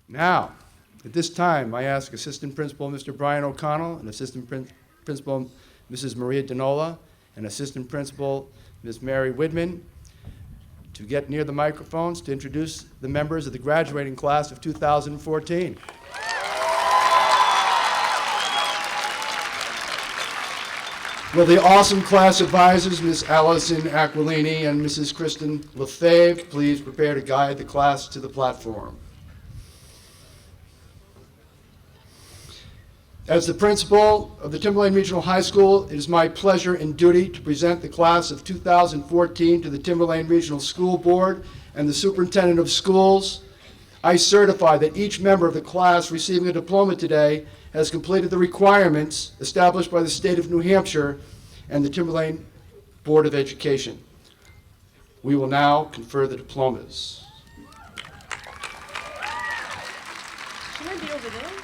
S1: Now, at this time, I ask Assistant Principal Mr. Brian O'Connell and Assistant Principal Mrs. Maria Denola and Assistant Principal Ms. Mary Widman to get near the microphones to introduce the members of the graduating class of 2014. Will the awesome class advisors, Ms. Allison Aquilini and Mrs. Kristen Lefebvre, please prepare to guide the class to the platform. As the principal of the Timberlane Regional High School, it is my pleasure and duty to present the class of 2014 to the Timberlane Regional School Board and the Superintendent of Schools. I certify that each member of the class receiving a diploma today has completed the requirements established by the state of New Hampshire and the Timberlane Board of Education. We will now confer the diplomas.
S5: Should I be over there?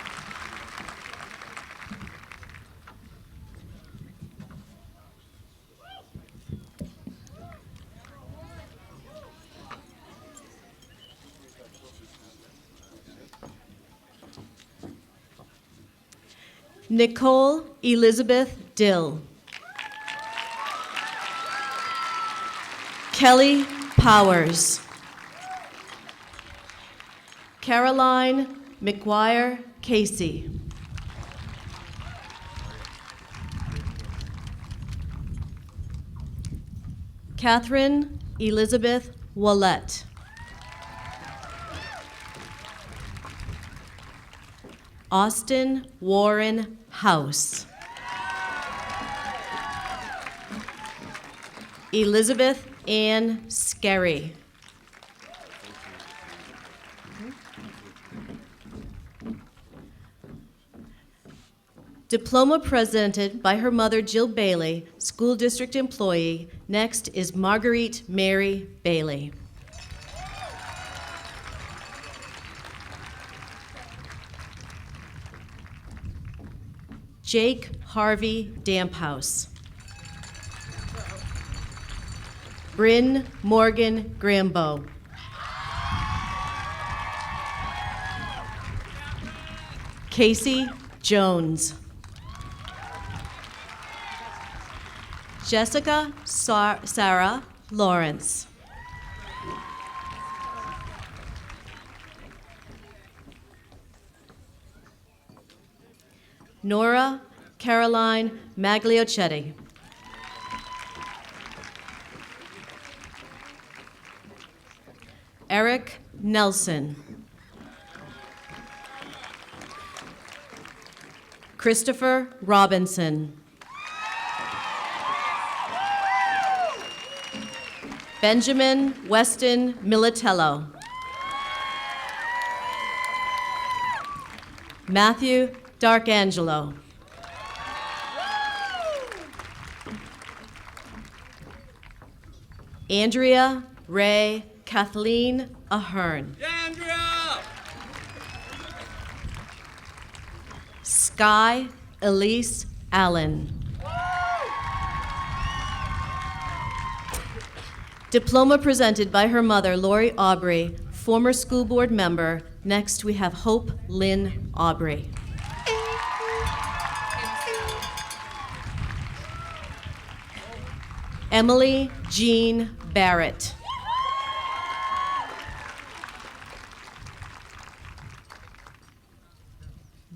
S11: Nicole Elizabeth Dill. Kelly Powers. Caroline McGuire Casey. Catherine Elizabeth Willett. Austin Warren House. Elizabeth Ann Skerry. Diploma presented by her mother, Jill Bailey, school district employee. Next is Marguerite Mary Bailey. Jake Harvey Damphouse. Bryn Morgan Grambo. Casey Jones. Jessica Sarah Lawrence. Nora Caroline Magliochetti. Eric Nelson. Christopher Robinson. Benjamin Weston Militello. Matthew Darkangelo. Andrea Ray Kathleen Ahern.
S3: Andrea!
S11: Sky Elise Allen. Diploma presented by her mother, Lori Aubrey, former school board member. Next, we have Hope Lynn Aubrey. Emily Jean Barrett.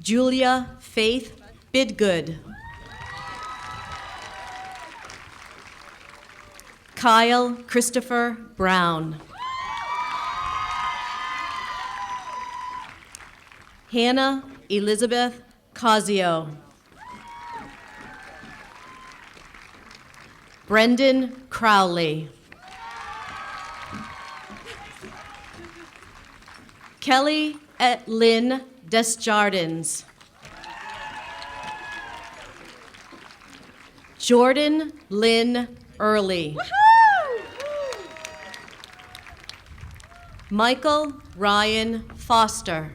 S11: Julia Faith Bidgood. Kyle Christopher Brown. Hannah Elizabeth Cosio. Brendan Crowley. Kelly Lynn Desjardins. Jordan Lynn Early. Michael Ryan Foster.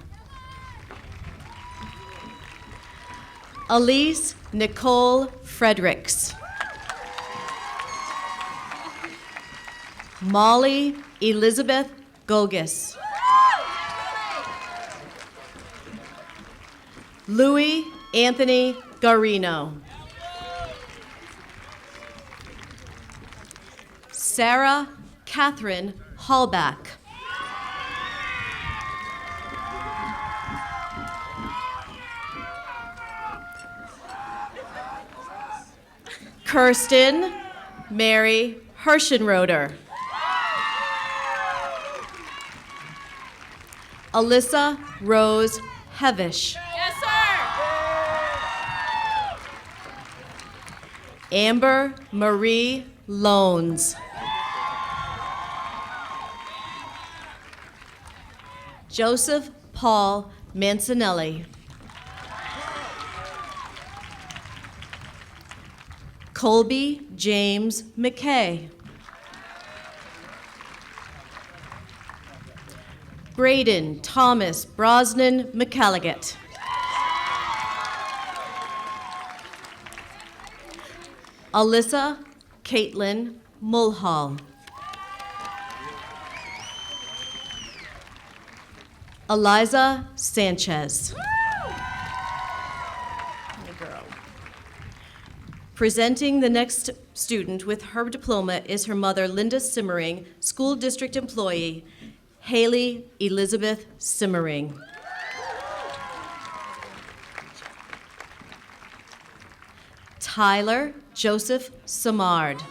S11: Elise Nicole Fredericks. Molly Elizabeth Gogus. Louis Anthony Garino. Sarah Catherine Hallback. Kirsten Mary Herschenroder. Alyssa Rose Hevish.
S4: Yes, sir.
S11: Amber Marie Loans. Joseph Paul Mancinelli. Colby James McKay. Braden Thomas Brosnan McCalligat. Alyssa Caitlin Mulhall. Eliza Sanchez. Presenting the next student with her diploma is her mother, Linda Simmering, school district employee, Haley Elizabeth Simmering. Tyler Joseph Samard.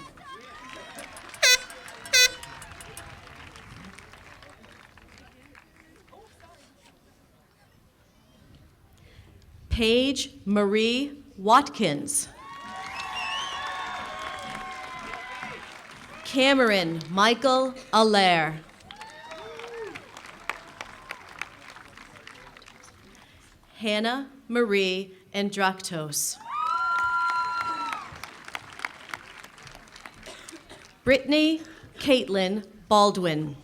S11: Paige Marie Watkins. Cameron Michael Allaire. Hannah Marie Andraktos. Brittany Caitlin Baldwin.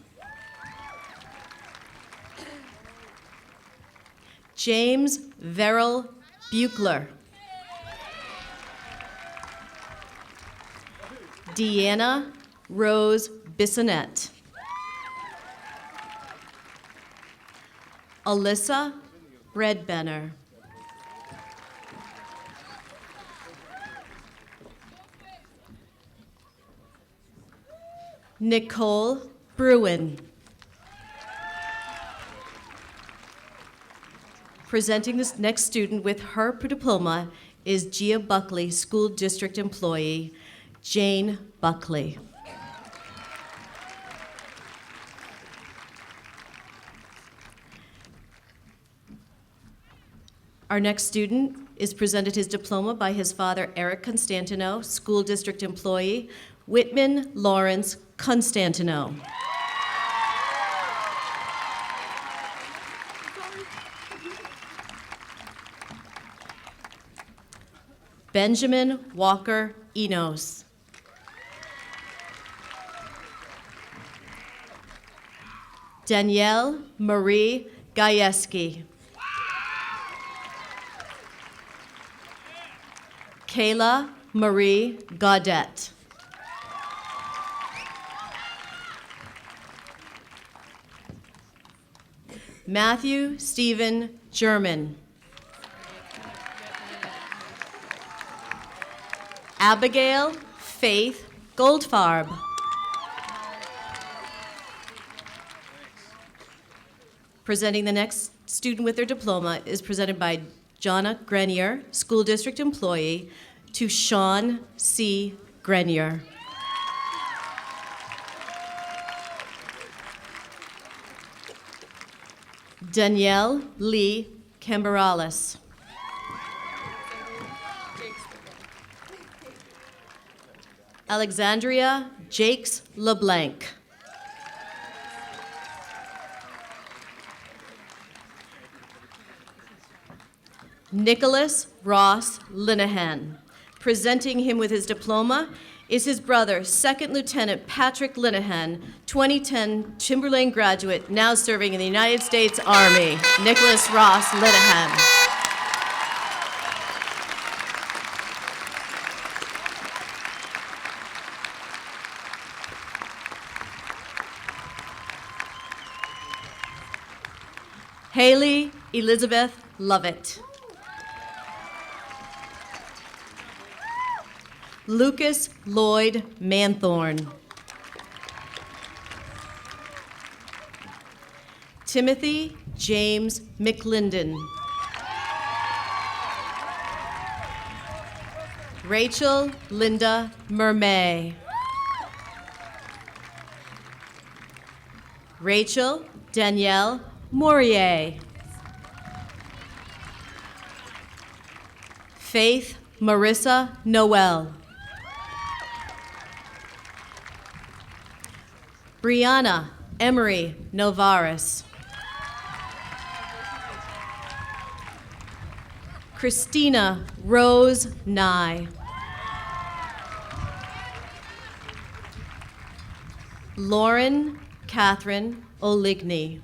S11: James Verrill Buchler. Deanna Rose Bissonette. Alyssa Redbenner. Nicole Bruin. Presenting this next student with her diploma is Gia Buckley, school district employee, Jane Buckley. Our next student is presented his diploma by his father, Eric Constantino, school district employee, Whitman Lawrence Constantino. Benjamin Walker Enos. Danielle Marie Gajewski. Kayla Marie Gaudette. Matthew Stephen German. Abigail Faith Goldfarb. Presenting the next student with their diploma is presented by Jonna Grenier, school district employee, to Sean C. Grenier. Danielle Lee Cambarales. Alexandria Jakes LeBlanc. Nicholas Ross Linehan. Presenting him with his diploma is his brother, Second Lieutenant Patrick Linehan, 2010 Timberlane graduate, now serving in the United States Army. Nicholas Ross Linehan. Haley Elizabeth Lovett. Lucas Lloyd Manthorn. Timothy James McLinden. Rachel Linda Mermay. Rachel Danielle Morier. Faith Marissa Noel. Brianna Emery Novares. Christina Rose Nye. Lauren Catherine Oligny.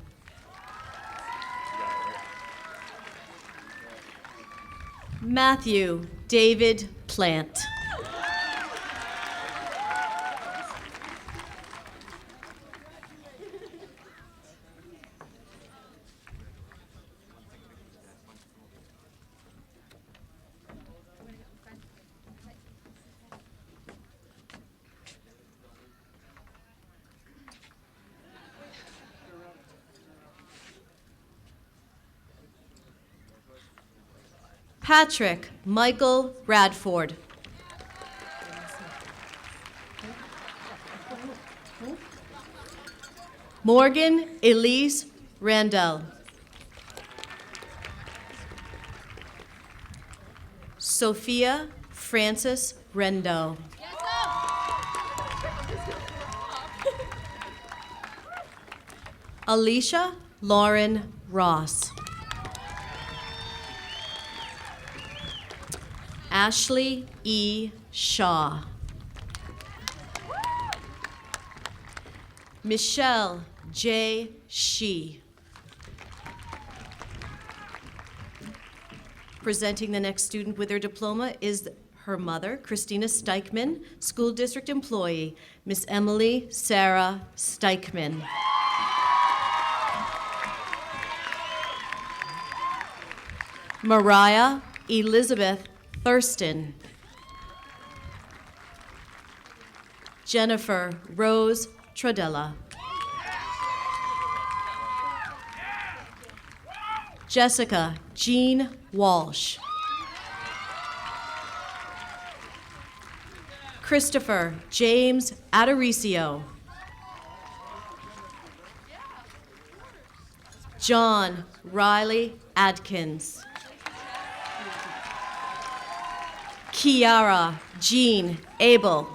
S11: Matthew David Plant. Patrick Michael Radford. Morgan Elise Randell. Sophia Frances Rendo. Alicia Lauren Ross. Ashley E. Shaw. Michelle J. Shee. Presenting the next student with her diploma is her mother, Christina Steichman, school district employee, Miss Emily Sarah Steichman. Mariah Elizabeth Thurston. Jennifer Rose Tradella. Jessica Jean Walsh. Christopher James Adaricio. John Riley Adkins. Kiara Jean Abel.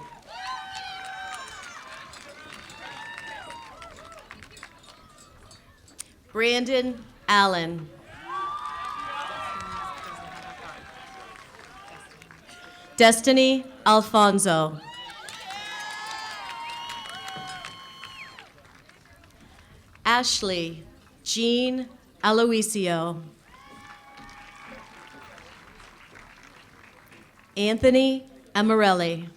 S11: Brandon Allen. Destiny Alfonso. Ashley Jean Aloisio. Anthony Amarelli.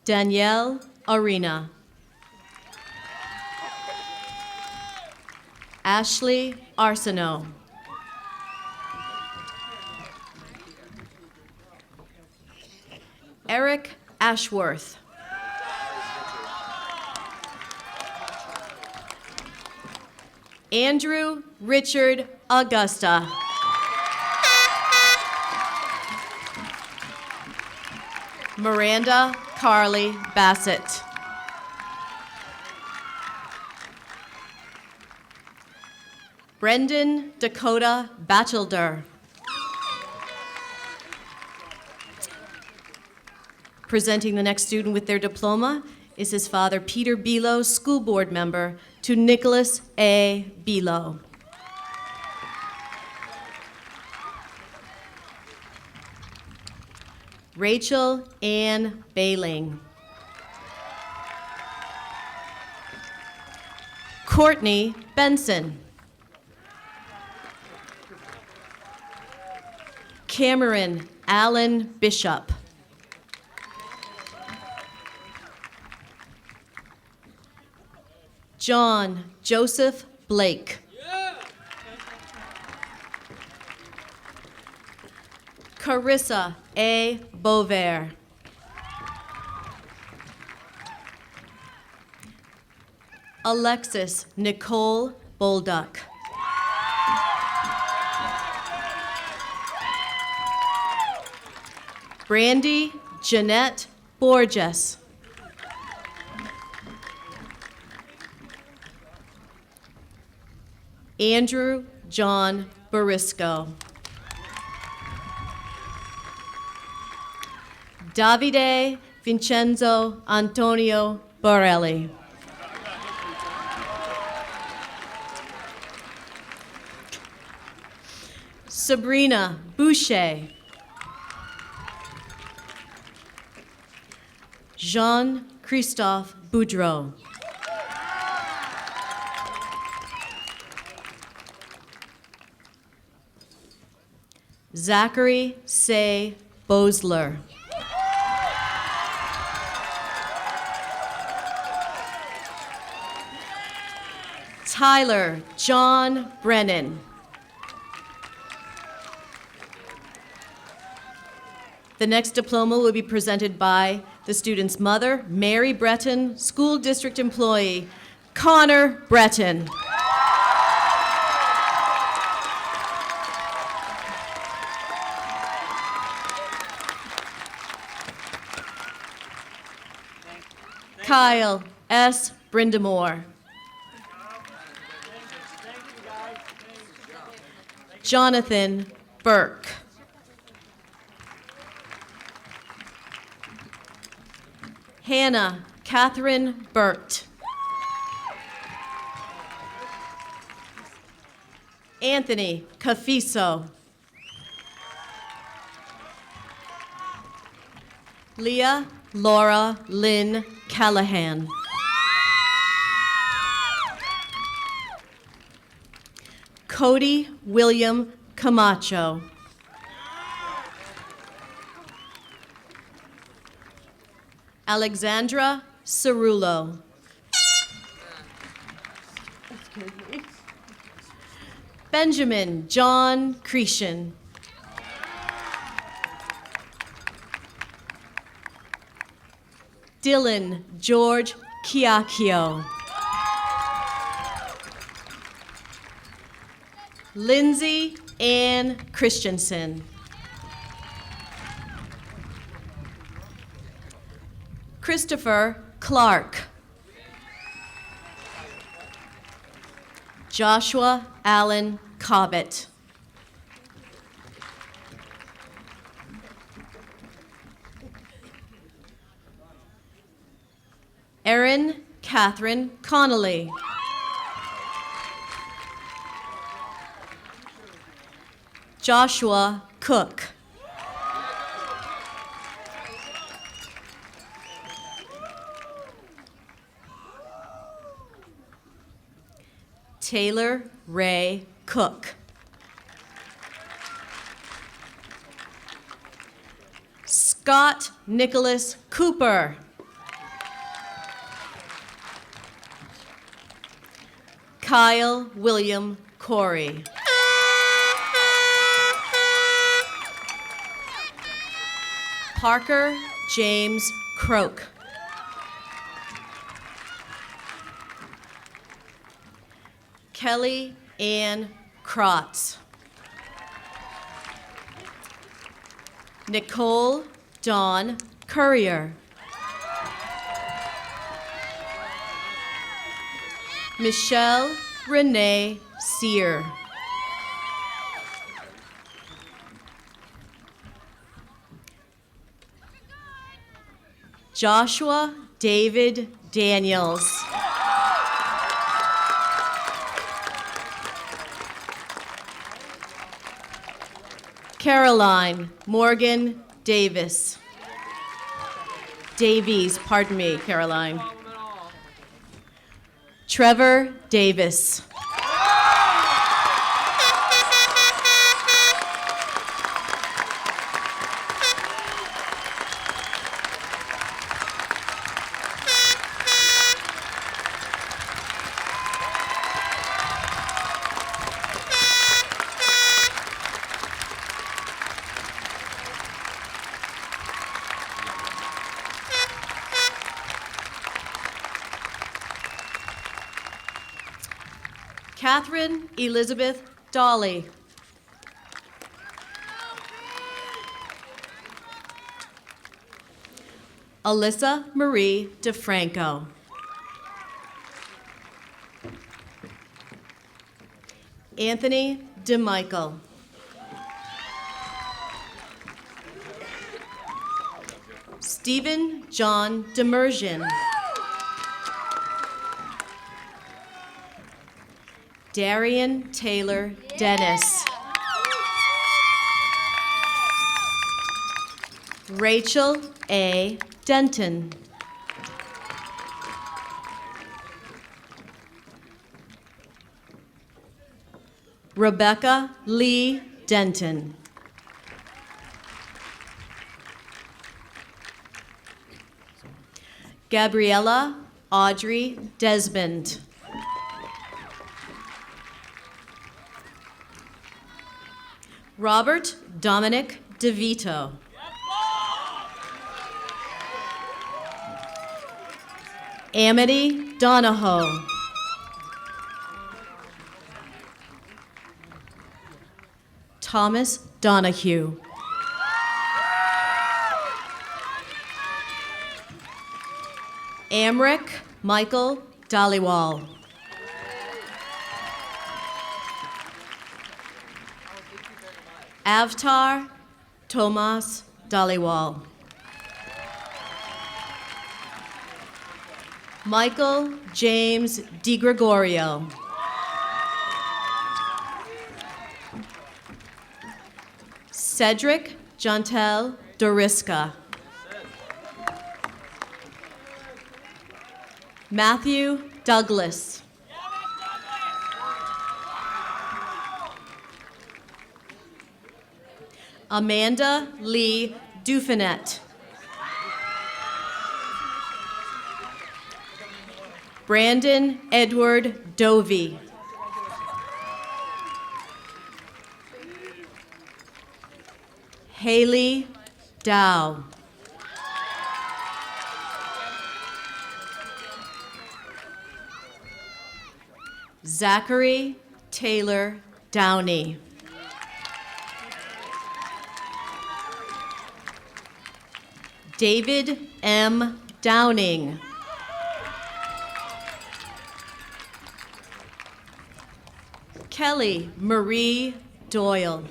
S11: Danielle Arena. Ashley Arsenault. Eric Ashworth. Andrew Richard Augusta. Miranda Carly Bassett. Brendan Dakota Batchelder. Presenting the next student with their diploma is his father, Peter Below, school board member, to Nicholas A. Below. Rachel Ann Bailing. Courtney Benson. Cameron Allen Bishop. John Joseph Blake. Carissa A. Bover. Alexis Nicole Bolduck. Brandy Jeanette Borges. Andrew John Barisco. Davide Vincenzo Antonio Borelli. Sabrina Boucher. Jean-Christophe Boudreau. Zachary Say Bosler. Tyler John Brennan. The next diploma will be presented by the student's mother, Mary Breton, school district employee, Connor Breton. Kyle S. Brindamore. Jonathan Burke. Hannah Catherine Burt. Anthony Cafiso. Leah Laura Lynn Callahan. Cody William Camacho. Alexandra Cerullo. Benjamin John Cretion. Dylan George Chiacchio. Lindsay Ann Christensen. Christopher Clark. Joshua Allen Cobbett. Erin Catherine Connolly. Joshua Cook. Taylor Ray Cook. Scott Nicholas Cooper. Kyle William Corey. Parker James Croak. Kelly Ann Krotz. Nicole Dawn Courier. Michelle Renee Sear. Joshua David Daniels. Caroline Morgan Davis. Davies, pardon me, Caroline. Trevor Davis. Catherine Elizabeth Dolly. Alyssa Marie DeFranco. Anthony DeMichael. Stephen John Demersion. Darian Taylor Dennis. Rachel A. Denton. Rebecca Lee Denton. Gabriella Audrey Desmond. Robert Dominic DeVito. Amity Donahoe. Thomas Donahue. Amric Michael Dhaliwal. Avtar Tomas Dhaliwal. Michael James DiGregorio. Cedric Jontel Doriska. Matthew Douglas. Amanda Lee Dufanet. Brandon Edward Dovey. Haley Dow. Zachary Taylor Downey. David M. Downing. Kelly Marie Doyle.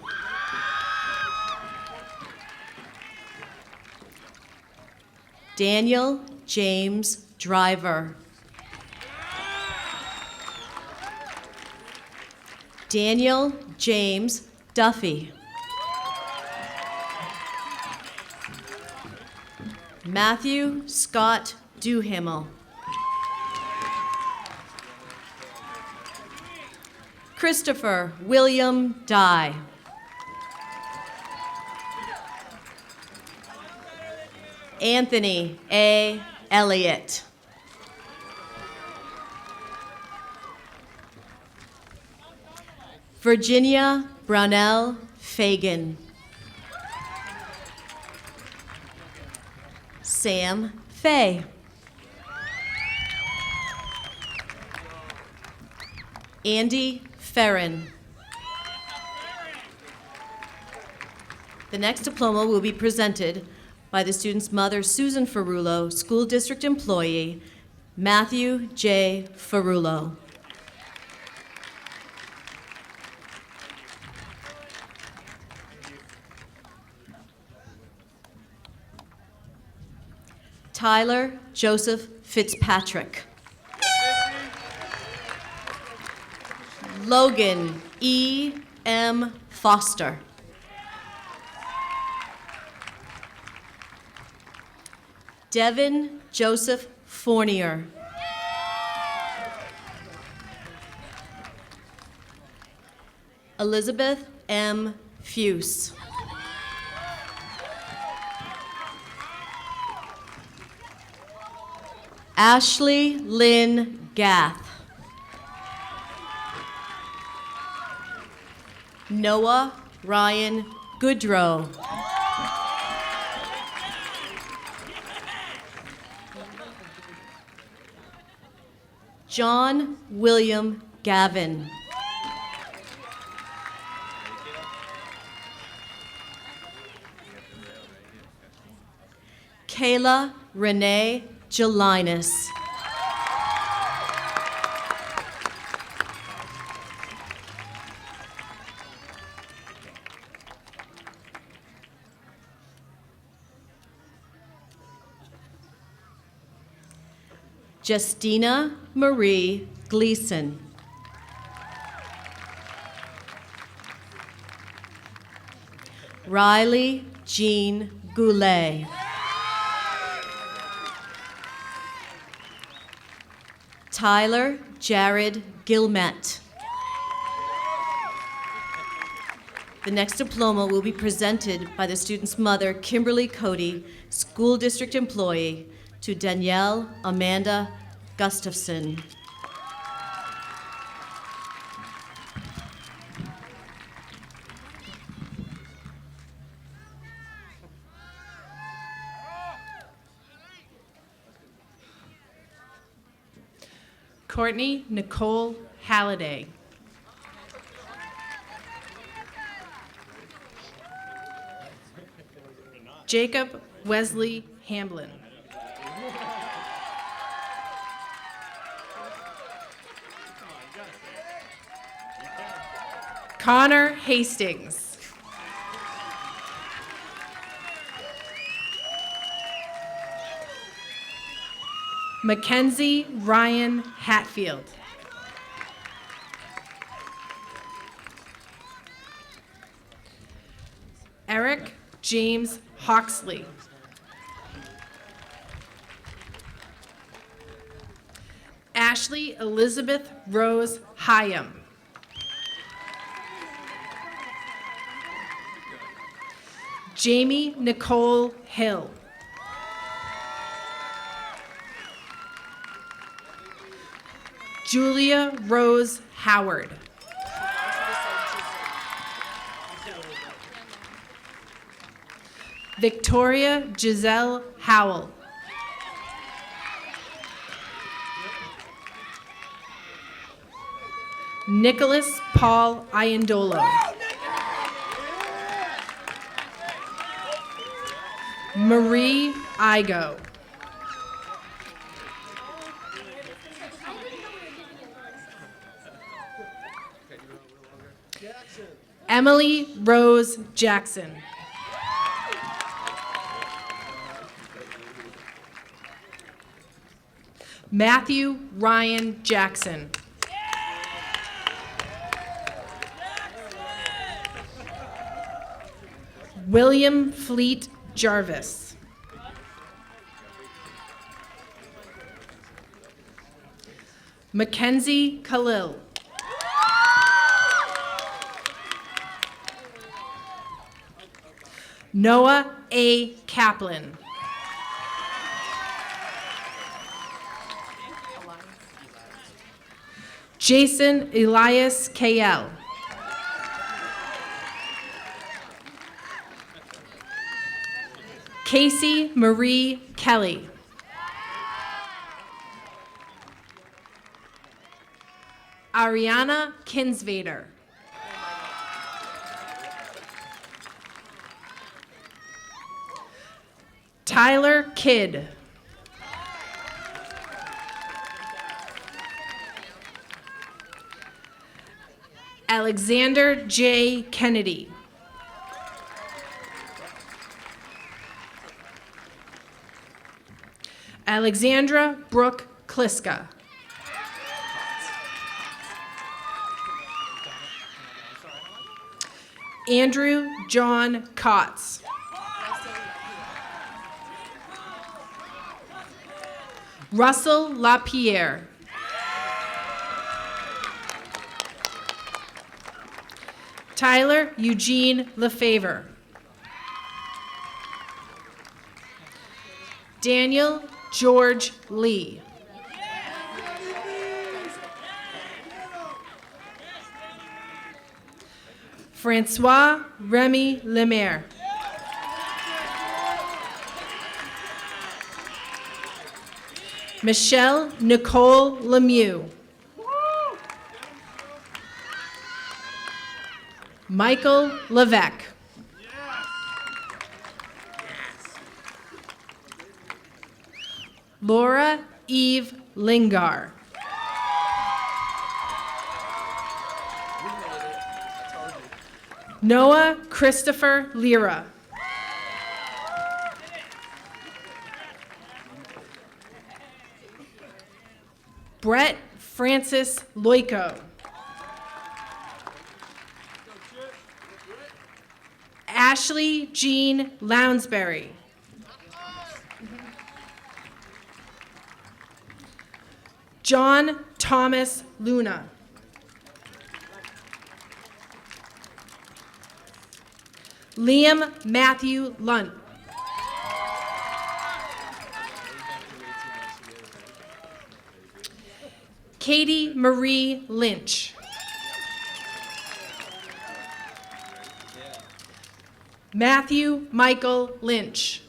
S11: Daniel James Driver. Daniel James Duffy. Matthew Scott Duhamel. Christopher William Dye. Anthony A. Elliott. Virginia Brownell Fagan. Sam Fay. Andy Ferrin. The next diploma will be presented by the student's mother, Susan Ferrulo, school district employee, Matthew J. Ferrulo. Tyler Joseph Fitzpatrick. Logan E. M. Foster. Devin Joseph Fournier. Elizabeth M. Fuse. Ashley Lynn Gath. Noah Ryan Goodrow. John William Gavin. Kayla Renee Gelinas. Justina Marie Gleason. Riley Jean Goulet. Tyler Jared Gilmet. The next diploma will be presented by the student's mother, Kimberly Cody, school district employee, to Danielle Amanda Gustafson.
S12: Courtney Nicole Halliday. Jacob Wesley Hamblin. Connor Hastings. Mackenzie Ryan Hatfield. Eric James Hawksley. Ashley Elizabeth Rose Hyam. Jamie Nicole Hill. Julia Rose Howard. Victoria Giselle Howell. Nicholas Paul Iandolo. Marie Igo. Emily Rose Jackson. Matthew Ryan Jackson. William Fleet Jarvis. Mackenzie Khalil. Noah A. Kaplan. Jason Elias KL. Casey Marie Kelly. Ariana Kinsvader. Tyler Kidd. Alexander J. Kennedy. Alexandra Brooke Kliska. Andrew John Kotz. Russell LaPierre. Tyler Eugene Lefevre. Daniel George Lee. Francois Remy Lemaire. Michelle Nicole Lemieux. Michael Levesque. Laura Eve Lingar. Noah Christopher Lira. Brett Francis Loico. Ashley Jean Lounsbury. John Thomas Luna. Liam Matthew Lunt. Katie Marie Lynch. Matthew Michael Lynch.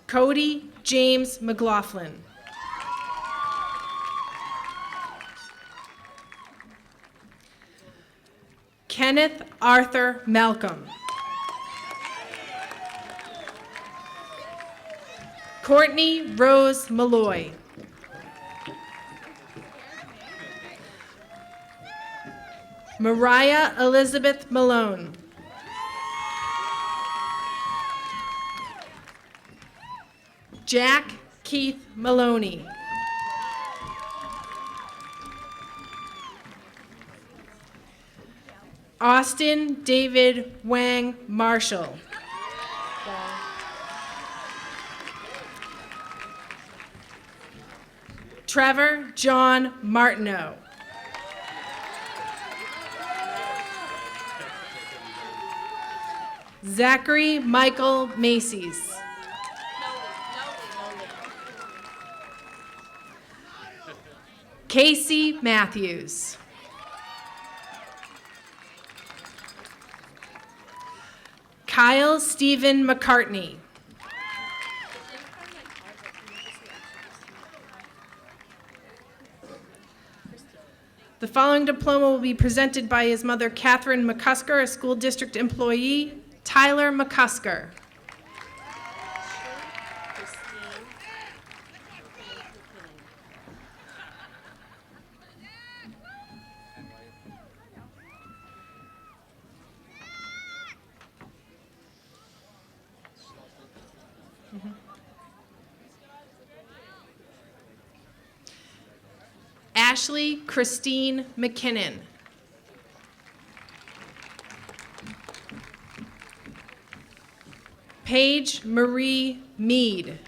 S12: Cody James McLaughlin. Kenneth Arthur Malcolm. Courtney Rose Malloy. Mariah Elizabeth Malone. Jack Keith Maloney. Austin David Wang Marshall. Trevor John Martineau. Zachary Michael Macy's. Casey Matthews. Kyle Stephen McCartney. The following diploma will be presented by his mother, Catherine McCusker, a school district employee. Tyler McCusker. Ashley Christine McKinnon. Paige Marie Mead.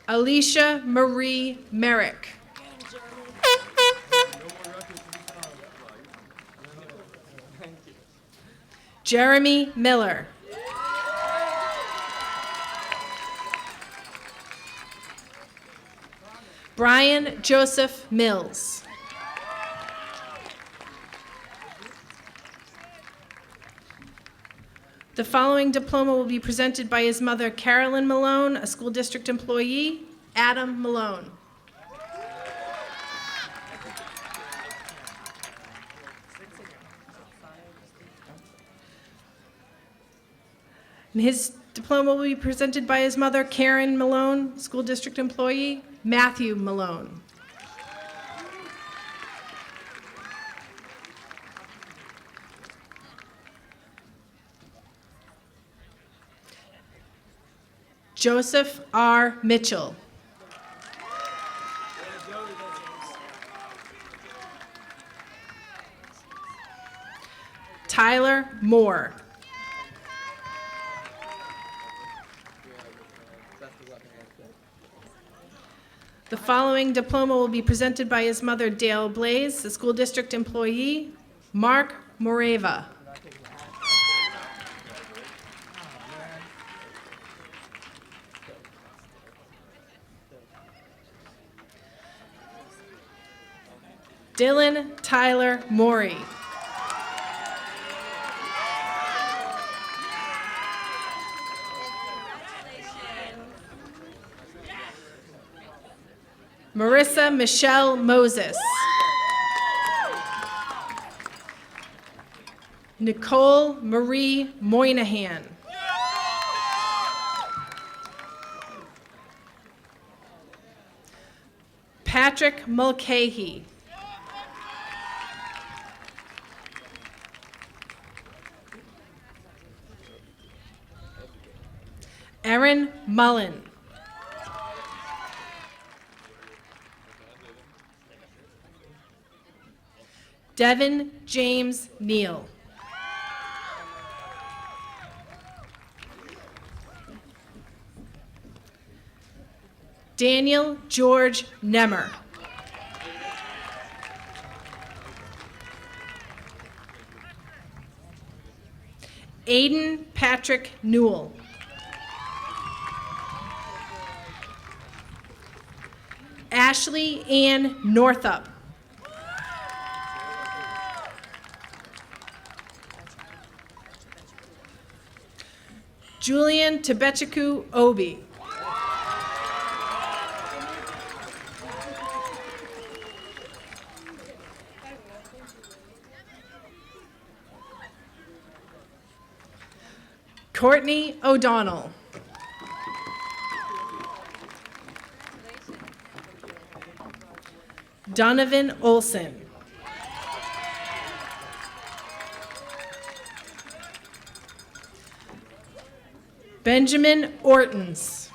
S12: Alicia Marie Merrick. Jeremy Miller. Brian Joseph Mills. The following diploma will be presented by his mother, Carolyn Malone, a school district employee. Adam Malone. And his diploma will be presented by his mother, Karen Malone, school district employee. Matthew Malone. Joseph R. Mitchell. Tyler Moore. The following diploma will be presented by his mother, Dale Blaze, the school district employee. Mark Moreva. Dylan Tyler Morey. Marissa Michelle Moses. Nicole Marie Moynihan. Patrick Mulcahy. Erin Mullen. Devin James Neal. Daniel George Nemmer. Aiden Patrick Newell. Ashley Ann Northup. Julian Tebechiku Obi. Courtney O'Donnell. Donovan Olson. Benjamin Ortons.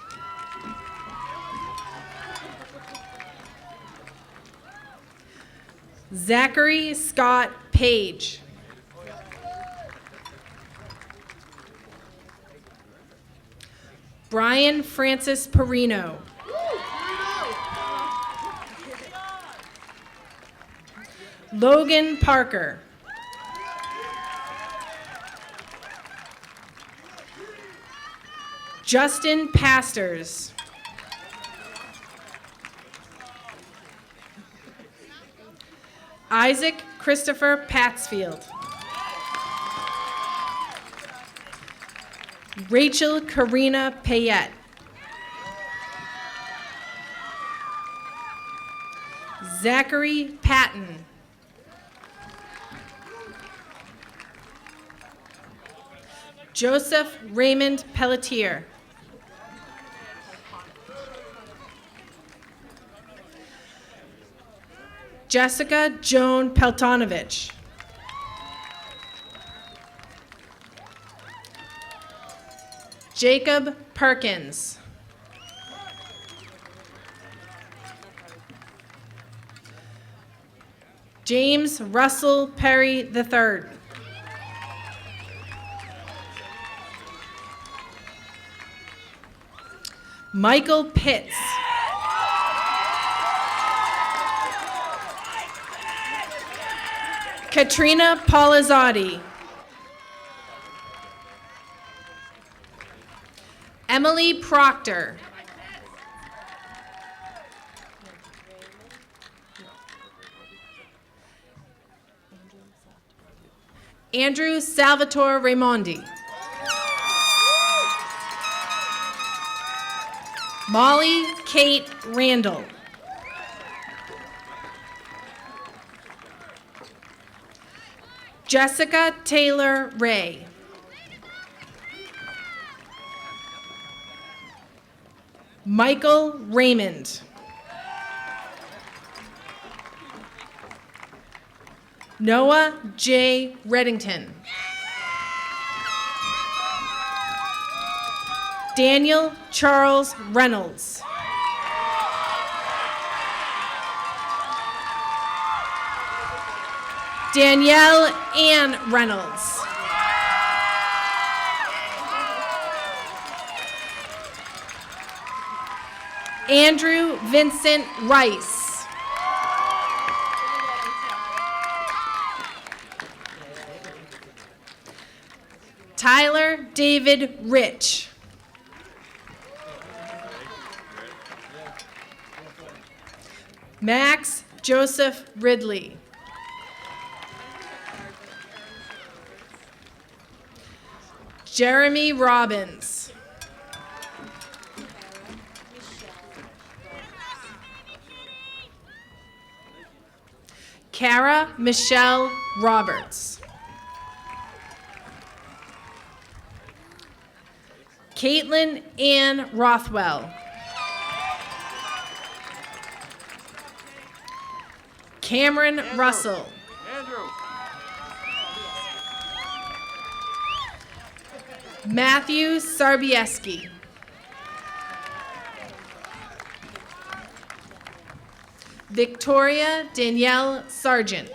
S12: Zachary Scott Page. Brian Francis Perino. Logan Parker. Justin Pastors. Isaac Christopher Patsfield. Rachel Karina Payette. Zachary Patton. Joseph Raymond Pelletier. Jessica Joan Peltonovich. Jacob Perkins. James Russell Perry III. Michael Pitts. Katrina Polizzotti. Emily Proctor. Andrew Salvatore Raimondi. Molly Kate Randall. Jessica Taylor Ray. Michael Raymond. Noah J. Reddington. Daniel Charles Reynolds. Danielle Ann Reynolds. Andrew Vincent Rice. Tyler David Rich. Max Joseph Ridley. Jeremy Robbins. Kara Michelle Roberts. Caitlin Ann Rothwell. Cameron Russell. Matthew Sarbieski. Victoria Danielle Sargent.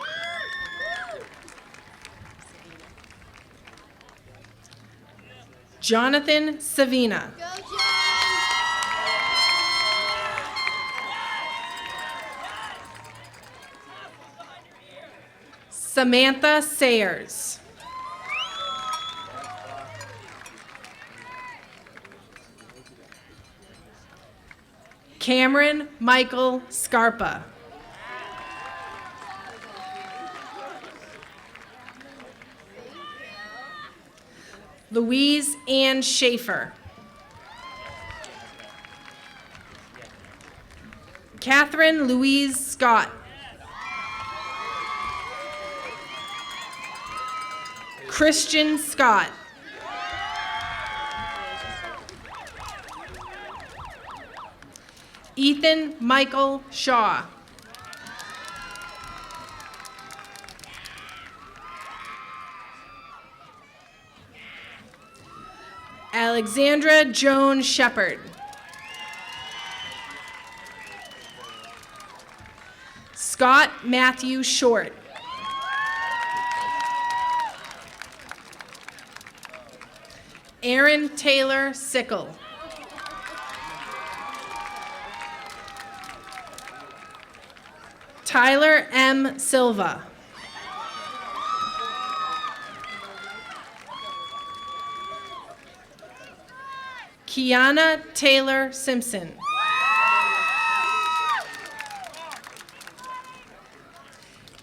S12: Jonathan Savina. Samantha Sayers. Cameron Michael Scarpa. Louise Ann Schaefer. Catherine Louise Scott. Christian Scott. Ethan Michael Shaw. Alexandra Joan Shepard. Scott Matthew Short. Aaron Taylor Sickle. Tyler M. Silva. Kiana Taylor Simpson.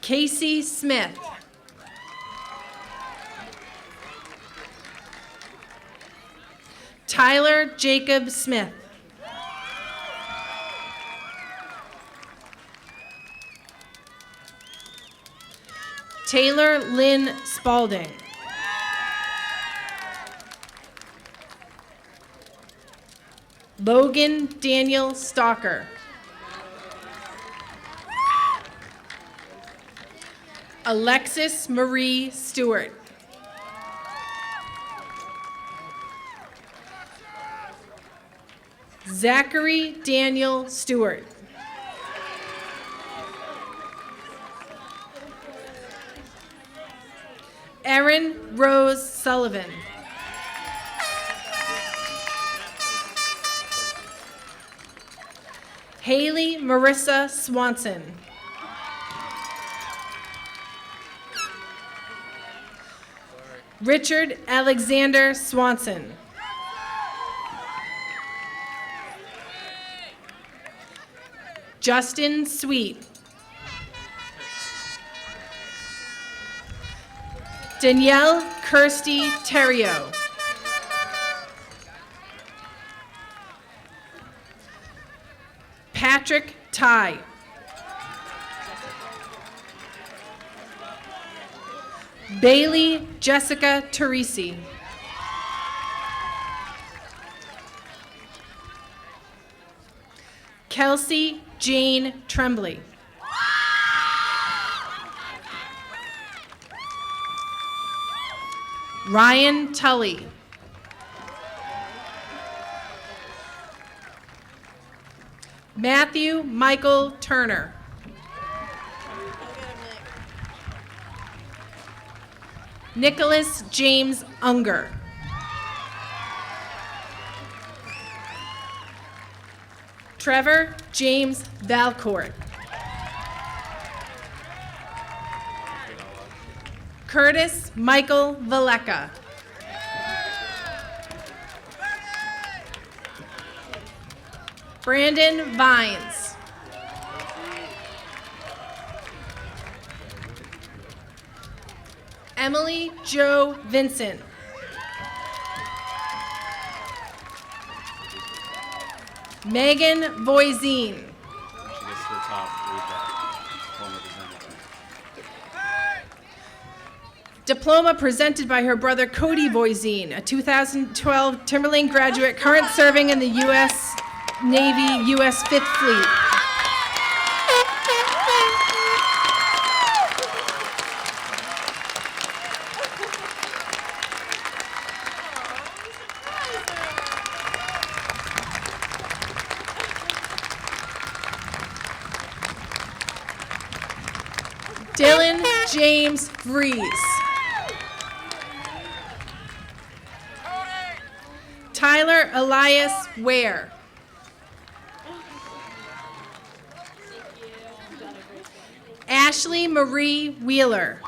S12: Casey Smith. Tyler Jacob Smith. Taylor Lynn Spalding. Logan Daniel Stalker. Alexis Marie Stewart. Zachary Daniel Stewart. Erin Rose Sullivan. Haley Marissa Swanson. Richard Alexander Swanson. Justin Sweet. Danielle Kirsty Terrio. Patrick Ty. Bailey Jessica Teresi. Kelsey Jane Tremblay. Ryan Tully. Matthew Michael Turner. Nicholas James Unger. Trevor James Valcourt. Curtis Michael Valeka. Brandon Vines. Emily Jo Vincent. Megan Voisine.
S13: She gets to the top, read that diploma presented.
S12: Diploma presented by her brother Cody Voisine, a 2012 Timberlane graduate, current serving in the U.S. Navy, U.S. 5th Fleet. Dylan James Vries. Tyler Elias Ware. Ashley Marie Wheeler.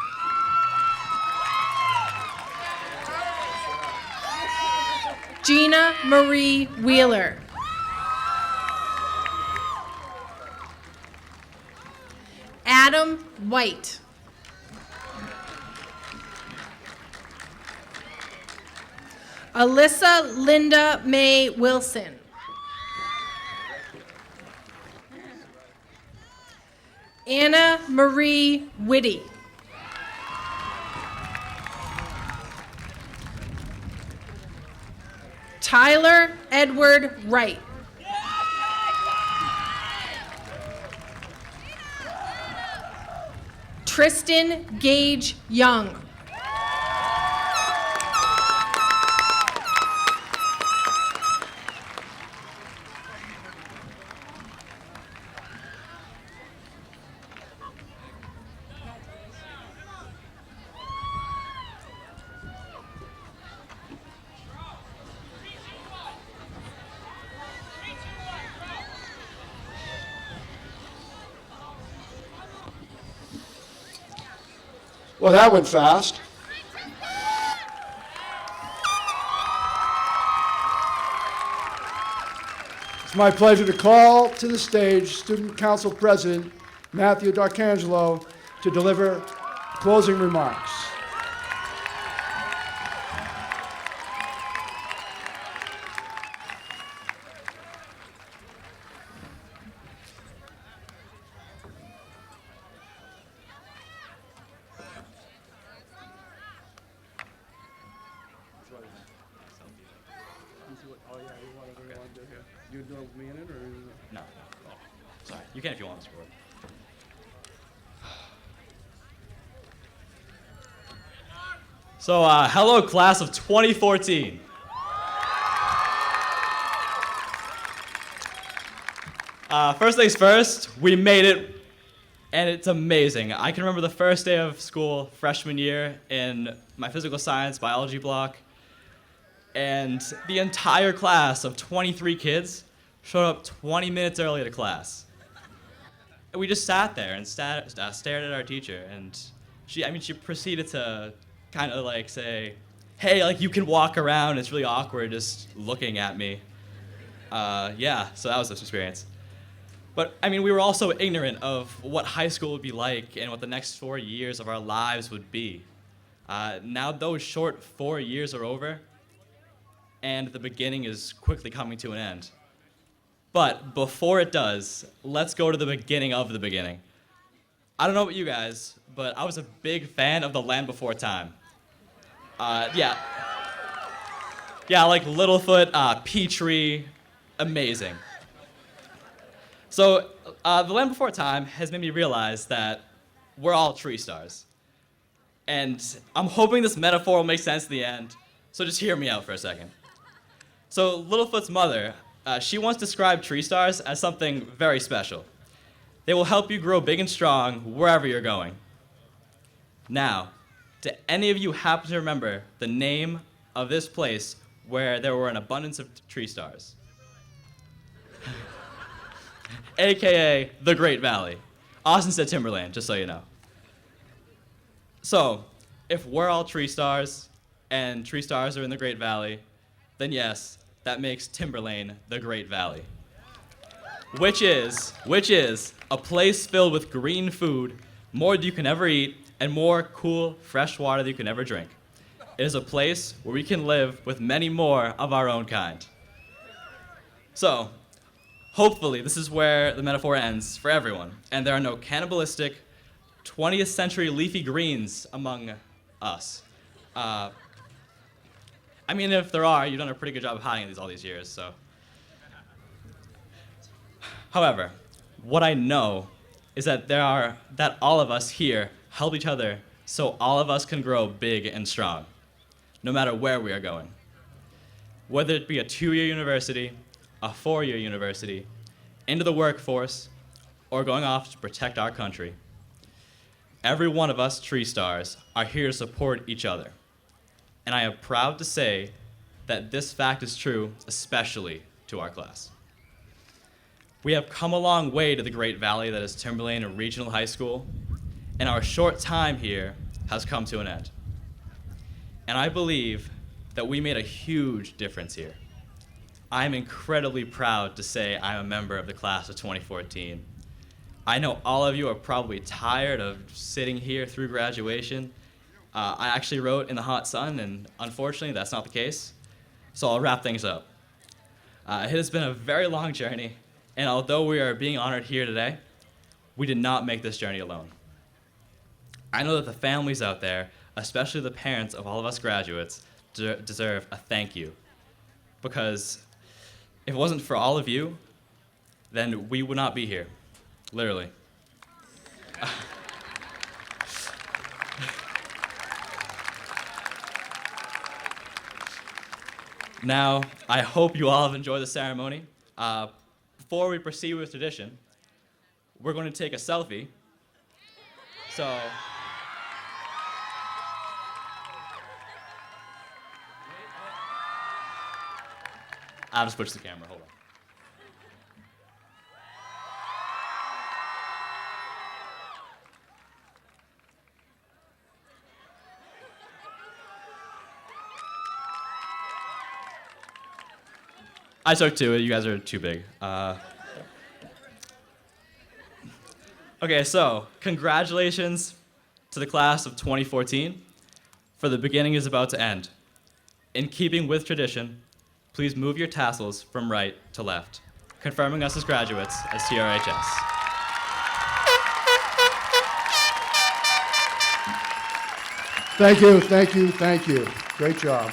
S12: Gina Marie Wheeler. Adam White. Alyssa Linda Mae Wilson. Anna Marie Whitty. Tyler Edward Wright. Tristan Gage Young.
S1: Well, that went fast. It's my pleasure to call to the stage Student Council President Matthew D'Arcangelo to deliver closing remarks. You doing me in it, or?
S13: No. Oh, sorry. You can if you want, Mr. Board. So, hello, class of 2014. First things first, we made it, and it's amazing. I can remember the first day of school, freshman year, in my physical science biology block, and the entire class of 23 kids showed up 20 minutes early to class. And we just sat there and stared at our teacher, and she proceeded to kind of like say, hey, like you can walk around, it's really awkward just looking at me. Yeah, so that was this experience. But I mean, we were also ignorant of what high school would be like and what the next 4 years of our lives would be. Now those short 4 years are over, and the beginning is quickly coming to an end. But before it does, let's go to the beginning of the beginning. I don't know about you guys, but I was a big fan of The Land Before Time. Yeah, like Littlefoot, Petrie, amazing. So, The Land Before Time has made me realize that we're all tree stars. And I'm hoping this metaphor will make sense in the end, so just hear me out for a second. So, Littlefoot's mother, she once described tree stars as something very special. They will help you grow big and strong wherever you're going. Now, do any of you happen to remember the name of this place where there were an abundance of tree stars? AKA the Great Valley. Austin said Timberland, just so you know. So, if we're all tree stars and tree stars are in the Great Valley, then yes, that makes Timberlane the Great Valley. Which is a place filled with green food, more than you can ever eat, and more cool, fresh water than you can ever drink. It is a place where we can live with many more of our own kind. So, hopefully this is where the metaphor ends for everyone, and there are no cannibalistic 20th century leafy greens among us. I mean, if there are, you've done a pretty good job of hiding these all these years, so. However, what I know is that that all of us here help each other so all of us can grow big and strong, no matter where we are going. Whether it be a 2-year university, a 4-year university, into the workforce, or going off to protect our country. every one of us tree stars are here to support each other. And I am proud to say that this fact is true, especially to our class. We have come a long way to the great valley that is Timberlane Regional High School, and our short time here has come to an end. And I believe that we made a huge difference here. I'm incredibly proud to say I'm a member of the class of 2014. I know all of you are probably tired of sitting here through graduation. I actually wrote in the hot sun, and unfortunately that's not the case. So I'll wrap things up. It has been a very long journey, and although we are being honored here today, we did not make this journey alone. I know that the families out there, especially the parents of all of us graduates, deserve a thank you. Because if it wasn't for all of you, then we would not be here, literally. Now, I hope you all have enjoyed the ceremony. Before we proceed with tradition, we're going to take a selfie. So, I'll just switch the camera, hold on. I took two, you guys are too big. Okay, so congratulations to the class of 2014, for the beginning is about to end. In keeping with tradition, please move your tassels from right to left, confirming us as graduates as TRHS.
S1: Thank you, thank you, thank you. Great job.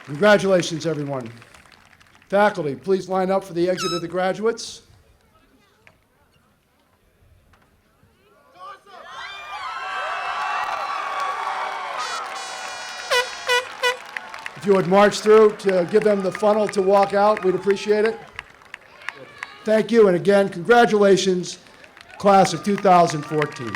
S1: Congratulations, everyone. Faculty, please line up for the exit of the graduates. If you would march through to give them the funnel to walk out, we'd appreciate it. Thank you, and again, congratulations, class of 2014.